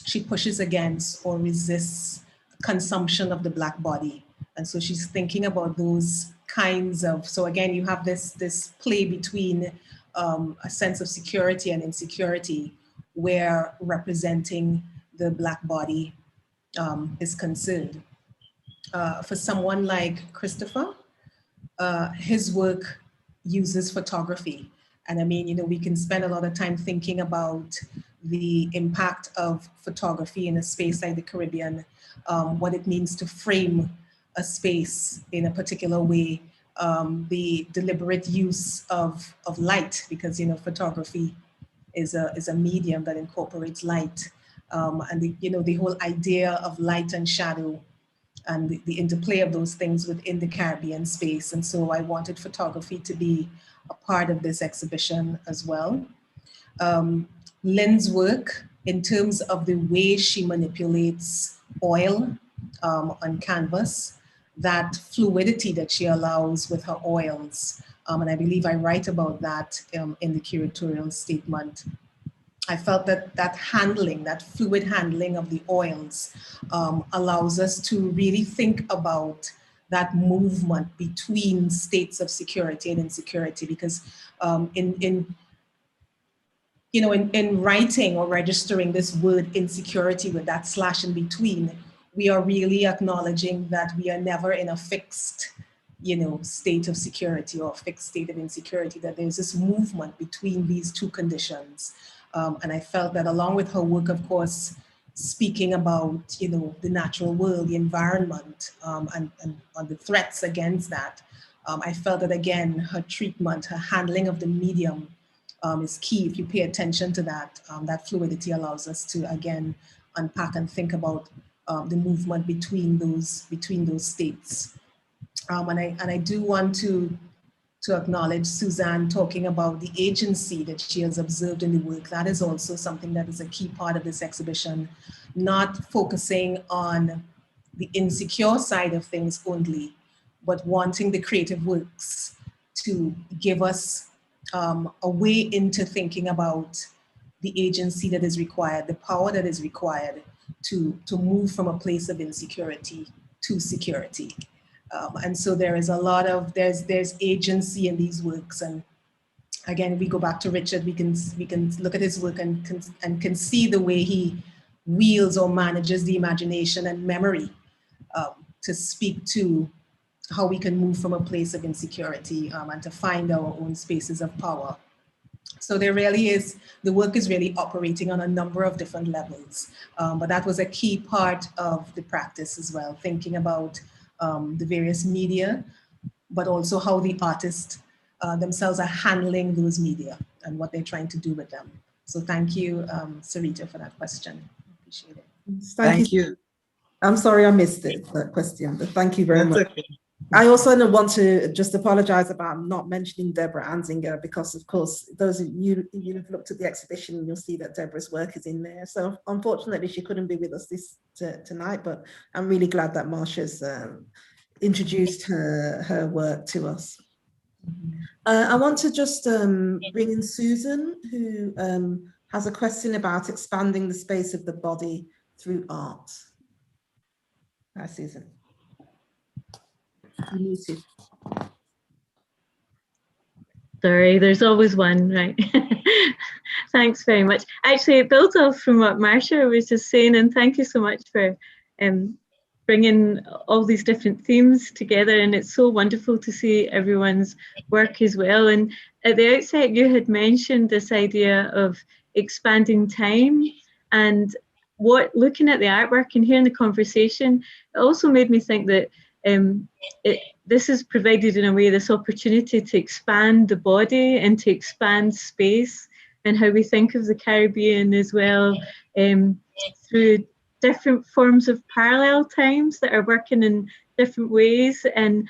she pushes against or resists consumption of the Black body. And so she's thinking about those kinds of, so again, you have this play between a sense of security and insecurity, where representing the Black body is concerned. for someone like Christopher, his work uses photography. And I mean, you know, we can spend a lot of time thinking about the impact of photography in a space like the Caribbean, what it means to frame a space in a particular way, the deliberate use of light, because, you know, photography is a medium that incorporates light, and the, you know, the whole idea of light and shadow and the interplay of those things within the Caribbean space. And so I wanted photography to be a part of this exhibition as well. Lynn's work, in terms of the way she manipulates oil on canvas, that fluidity that she allows with her oils, and I believe I write about that in the curatorial statement. I felt that that handling, that fluid handling of the oils allows us to really think about that movement between states of security and insecurity, because in writing or registering this word insecurity with that slash in between, we are really acknowledging that we are never in a fixed, you know, state of security or fixed state of insecurity, that there's this movement between these two conditions. And I felt that along with her work, of course, speaking about, you know, the natural world, the environment, and the threats against that, I felt that, again, her treatment, her handling of the medium is key. If you pay attention to that, that fluidity allows us to, again, unpack and think about the movement between those states. And I do want to acknowledge Suzanne talking about the agency that she has observed in the work. That is also something that is a key part of this exhibition, not focusing on the insecure side of things only, but wanting the creative works to give us a way into thinking about the agency that is required, the power that is required to move from a place of insecurity to security. And so there is a lot of, there's agency in these works. And again, we go back to Richard, we can look at his work and can see the way he wields or manages the imagination and memory to speak to how we can move from a place of insecurity and to find our own spaces of power. So there really is, the work is really operating on a number of different levels. But that was a key part of the practice as well, thinking about the various media, but also how the artists themselves are handling those media and what they're trying to do with them. So thank you, Sarita, for that question. I appreciate it. Thank you. I'm sorry I missed it, that question, but thank you very much. Okay. I also want to just apologize about not mentioning Deborah Anzinger, because of course, those of you who've looked at the exhibition, you'll see that Deborah's work is in there. So unfortunately, she couldn't be with us tonight, but I'm really glad that Marsha's introduced her work to us. I want to just bring in Susan, who has a question about expanding the space of the body through art. Hi, Susan. You're muted. Sorry, there's always one, right? Thanks very much. Actually, it builds off from what Marsha was just saying, and thank you so much for bringing all these different themes together, and it's so wonderful to see everyone's work as well. And at the outset, you had mentioned this idea of expanding time, and looking at the artwork and hearing the conversation, it also made me think that this has provided, in a way, this opportunity to expand the body and to expand space, and how we think of the Caribbean as well, through different forms of parallel times that are working in different ways. And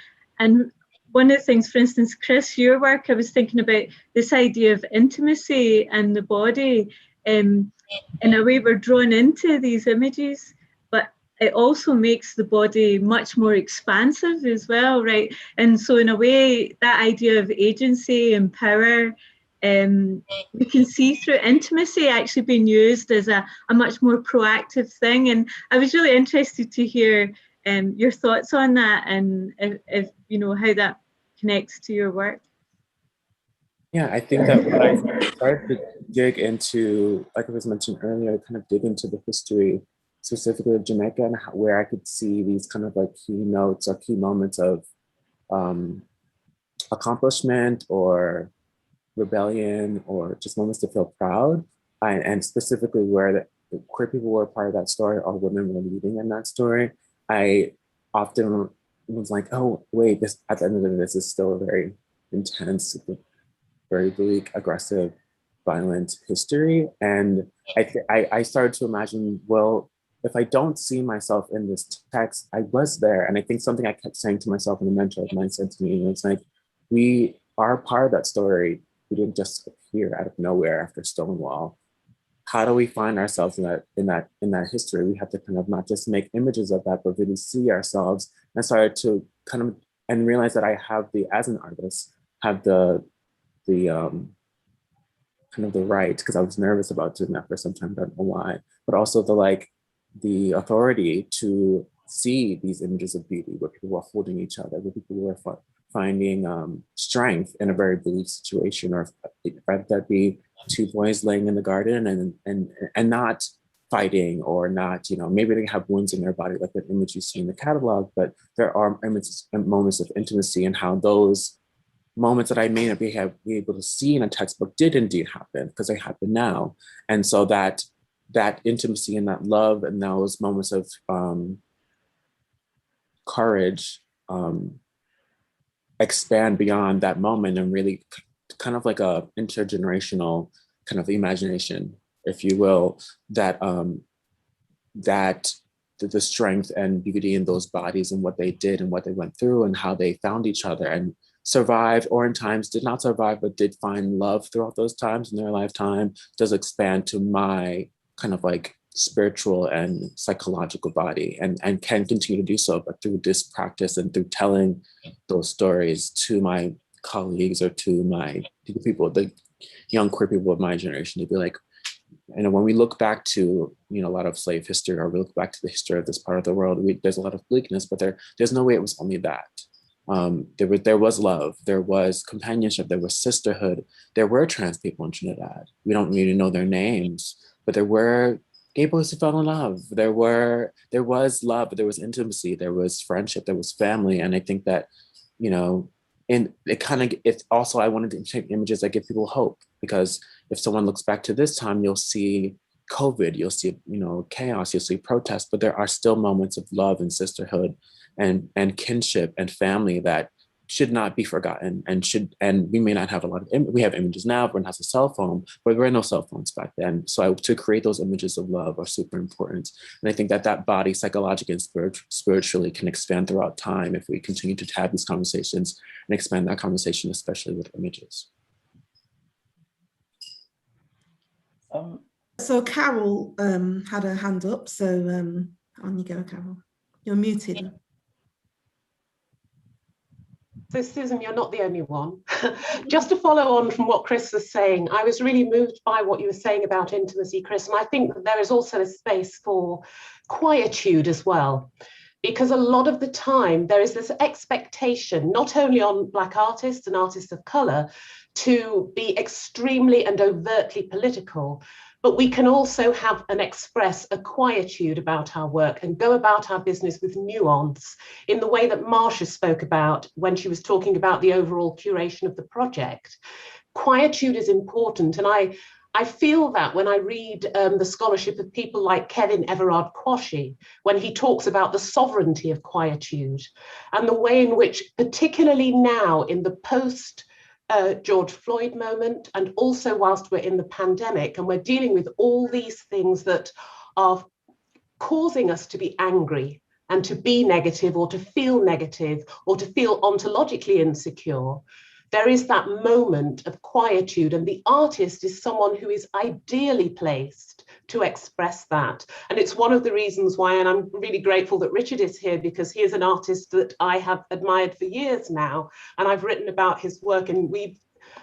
one of the things, for instance, Chris, your work, I was thinking about this idea of intimacy and the body. In a way, we're drawn into these images, but it also makes the body much more expansive as well, right? And so in a way, that idea of agency and power, we can see through intimacy actually being used as a much more proactive thing. And I was really interested to hear your thoughts on that, and if you know how that connects to your work. Yeah, I think that when I started to dig into, like I was mentioned earlier, kind of dig into the history specifically of Jamaica, and where I could see these kind of like key notes or key moments of accomplishment or rebellion or just moments to feel proud. And specifically where the queer people were part of that story or women were leading in that story, I often was like, oh, wait, this at the end of the day, this is still a very intense, very bleak, aggressive, violent history. And I started to imagine, well, if I don't see myself in this text, I was there. And I think something I kept saying to myself and a mentor of mine said to me, it's like, we are part of that story. We didn't just appear out of nowhere after Stonewall. How do we find ourselves in that history? We have to kind of not just make images of that, but really see ourselves. And started to kind of and realize that I have as an artist, have the kind of the right, because I was nervous about doing that for some time, I don't know why, but also the authority to see these images of beauty where people were holding each other, where people were finding strength in a very bleak situation, or that be two boys laying in the garden and not fighting, or not, maybe they have wounds in their body, like that image you see in the catalog, but there are images and moments of intimacy, and how those moments that I may not be able to see in a textbook did indeed happen, because they happen now. And so that intimacy and that love and those moments of courage expand beyond that moment, and really kind of like a intergenerational kind of imagination, if you will, that the strength and beauty in those bodies and what they did and what they went through and how they found each other and survived, or in times did not survive, but did find love throughout those times in their lifetime, does expand to my kind of like spiritual and psychological body, and can continue to do so, but through this practice and through telling those stories to my colleagues or to the people, the young queer people of my generation, to be like, when we look back to a lot of slave history, or we look back to the history of this part of the world, there's a lot of bleakness, but there's no way it was only that. There was love, there was companionship, there was sisterhood, there were trans people in Trinidad. We don't really know their names, but there were gay boys who fell in love. There was love, there was intimacy, there was friendship, there was family. And I think that, and it's also, I wanted to take images that give people hope, because if someone looks back to this time, you'll see COVID, you'll see, chaos, you'll see protests, but there are still moments of love and sisterhood and kinship and family that should not be forgotten, and we may not have a lot of, we have images now, everyone has a cell phone, but there were no cell phones back then. So to create those images of love are super important. And I think that body psychologically and spiritually can expand throughout time if we continue to have these conversations and expand that conversation, especially with images. So Carol had her hand up, so on you go, Carol. You're muted. So Susan, you're not the only one. Just to follow on from what Chris was saying, I was really moved by what you were saying about intimacy, Chris, and I think that there is also a space for quietude as well, because a lot of the time there is this expectation, not only on Black artists and artists of colour, to be extremely and overtly political, but we can also have and express a quietude about our work and go about our business with nuance in the way that Marsha spoke about when she was talking about the overall curation of the project. Quietude is important, and I feel that when I read the scholarship of people like Kevin Everard Quashie, when he talks about the sovereignty of quietude and the way in which, particularly now in the post George Floyd moment, and also whilst we're in the pandemic and we're dealing with all these things that are causing us to be angry and to be negative or to feel negative or to feel ontologically insecure, there is that moment of quietude, and the artist is someone who is ideally placed to express that. And it's one of the reasons why, and I'm really grateful that Richard is here, because he is an artist that I have admired for years now, and I've written about his work, and we've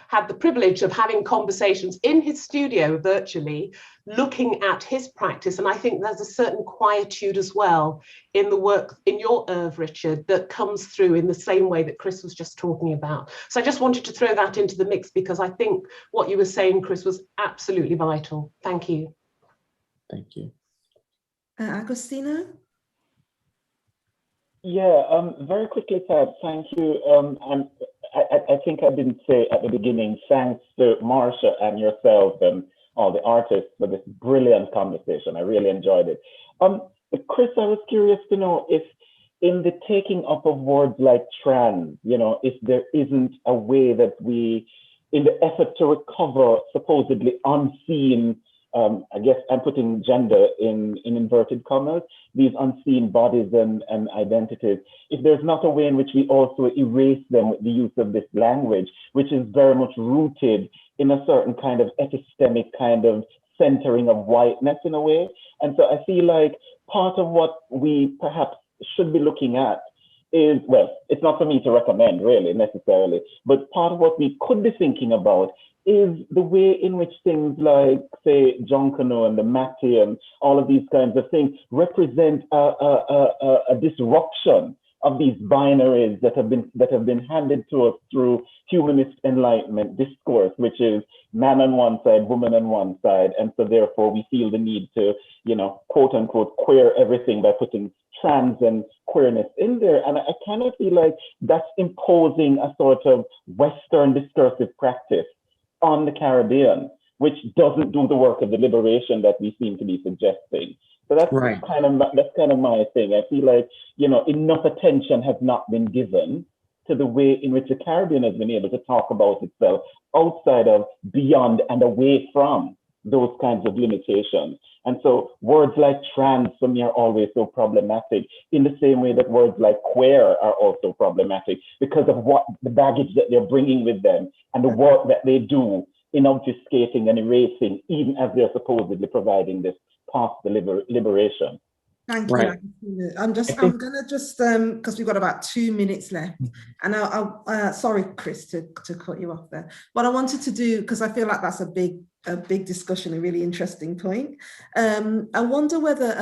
had the privilege of having conversations in his studio virtually, looking at his practice. And I think there's a certain quietude as well in the work, in your oeuvre, Richard, that comes through in the same way that Chris was just talking about. So I just wanted to throw that into the mix, because I think what you were saying, Chris, was absolutely vital. Thank you. Thank you. Agostino? Yeah, very quickly, Tab, thank you. I think I didn't say at the beginning, thanks to Marsha and yourself and all the artists for this brilliant conversation. I really enjoyed it. Chris, I was curious to know if in the taking up of words like trans, if there isn't a way that we, in the effort to recover supposedly unseen, I guess I'm putting gender in inverted commas, these unseen bodies and identities, if there's not a way in which we also erase them with the use of this language, which is very much rooted in a certain kind of epistemic kind of centering of whiteness in a way. And so I feel like part of what we perhaps should be looking at is, well, it's not for me to recommend really necessarily, but part of what we could be thinking about is the way in which things like, say, Junkanoo and the Mati and all of these kinds of things represent a disruption of these binaries that have been handed to us through humanist enlightenment discourse, which is man on one side, woman on one side, and so therefore we feel the need to, quote unquote, queer everything by putting trans and queerness in there. And I kind of feel like that's imposing a sort of Western discursive practice on the Caribbean, which doesn't do the work of the liberation that we seem to be suggesting. So that's right. kind of my thing. I feel like, enough attention has not been given to the way in which the Caribbean has been able to talk about itself outside of, beyond, and away from those kinds of limitations. And so words like trans for me are always so problematic, in the same way that words like queer are also problematic because of what the baggage that they're bringing with them and the work that they do in obfuscating and erasing, even as they're supposedly providing this path to liberation. Thank you. Right. I'm gonna just because we've got about 2 minutes left, and I'll sorry, Chris, to cut you off there. What I wanted to do, because I feel like that's a big discussion, a really interesting point. I wonder whether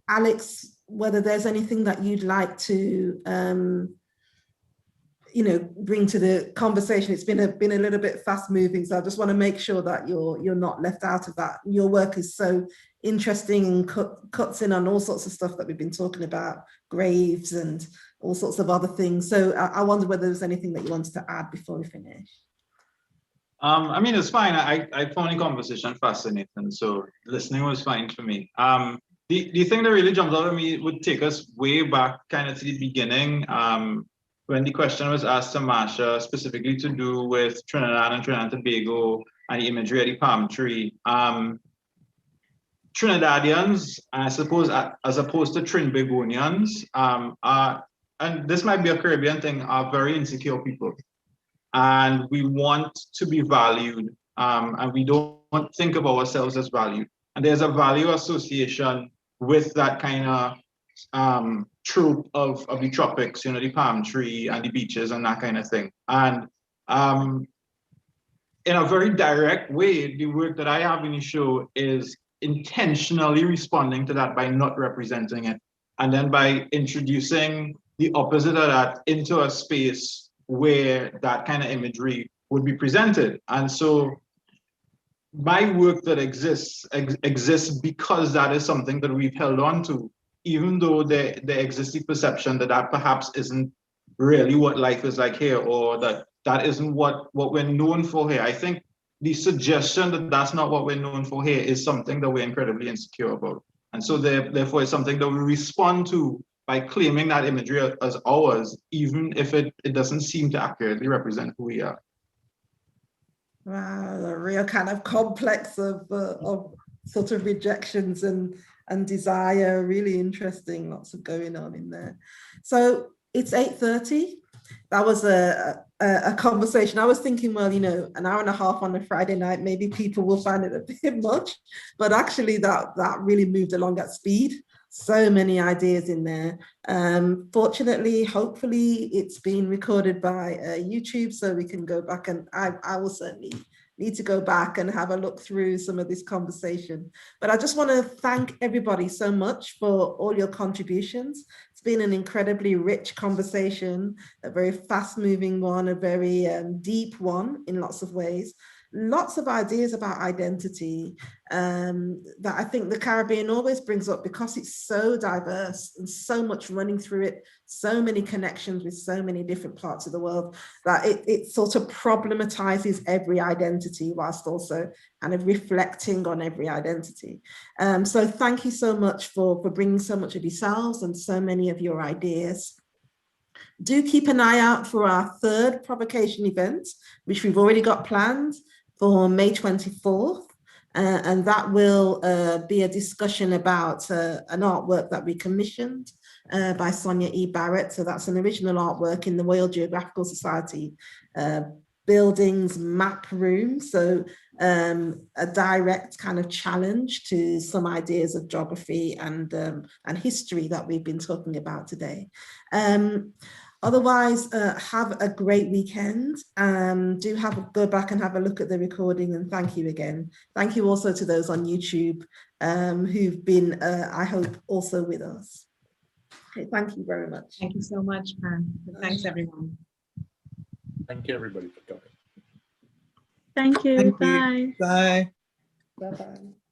Alex, whether there's anything that you'd like to bring to the conversation. It's been a little bit fast moving, so I just want to make sure that you're not left out of that. Your work is so interesting and cuts in on all sorts of stuff that we've been talking about, graves and all sorts of other things. So I wonder whether there's anything that you wanted to add before we finish. I mean, it's fine. I found the conversation fascinating, so listening was fine for me. The thing that really jumped out at me would take us way back kind of to the beginning, when the question was asked to Marsha, specifically to do with Trinidad and Tobago and the imagery of the palm tree. Trinidadians, I suppose, as opposed to Trinbagonians, and this might be a Caribbean thing, are very insecure people. And we want to be valued, and we don't think of ourselves as valued. And there's a value association with that kind of trope of the tropics, the palm tree and the beaches and that kind of thing. And in a very direct way, the work that I have in the show is intentionally responding to that by not representing it. And then by introducing the opposite of that into a space where that kind of imagery would be presented. And so my work that exists because that is something that we've held on to, even though there exists the perception that that perhaps isn't really what life is like here, or that isn't what we're known for here. I think the suggestion that that's not what we're known for here is something that we're incredibly insecure about. And so therefore it's something that we respond to by claiming that imagery as ours, even if it doesn't seem to accurately represent who we are. Wow, a real kind of complex of sort of rejections and desire. Really interesting, lots of going on in there. So it's 8:30. That was a conversation. I was thinking, well, an hour and a half on a Friday night, maybe people will find it a bit much, but actually that really moved along at speed. So many ideas in there. Fortunately, hopefully it's been recorded by YouTube, so we can go back, and I will certainly need to go back and have a look through some of this conversation. But I just want to thank everybody so much for all your contributions. It's been an incredibly rich conversation, a very fast moving one, a very deep one in lots of ways. lots of ideas about identity that I think the Caribbean always brings up, because it's so diverse and so much running through it, so many connections with so many different parts of the world, that it sort of problematizes every identity whilst also kind of reflecting on every identity. So thank you so much for bringing so much of yourselves and so many of your ideas. Do keep an eye out for our third provocation event, which we've already got planned for May 24th. And that will be a discussion about an artwork that we commissioned by Sonia E. Barrett. So that's an original artwork in the Royal Geographical Society buildings map room. So a direct kind of challenge to some ideas of geography and history that we've been talking about today. Otherwise, have a great weekend. Go back and have a look at the recording, and thank you again. Thank you also to those on YouTube who've been, I hope, also with us. Okay, thank you very much. Thank you so much, Pam. Thanks, everyone. Thank you, everybody, for coming. Thank you. Thank you. Bye. Bye. Bye-bye.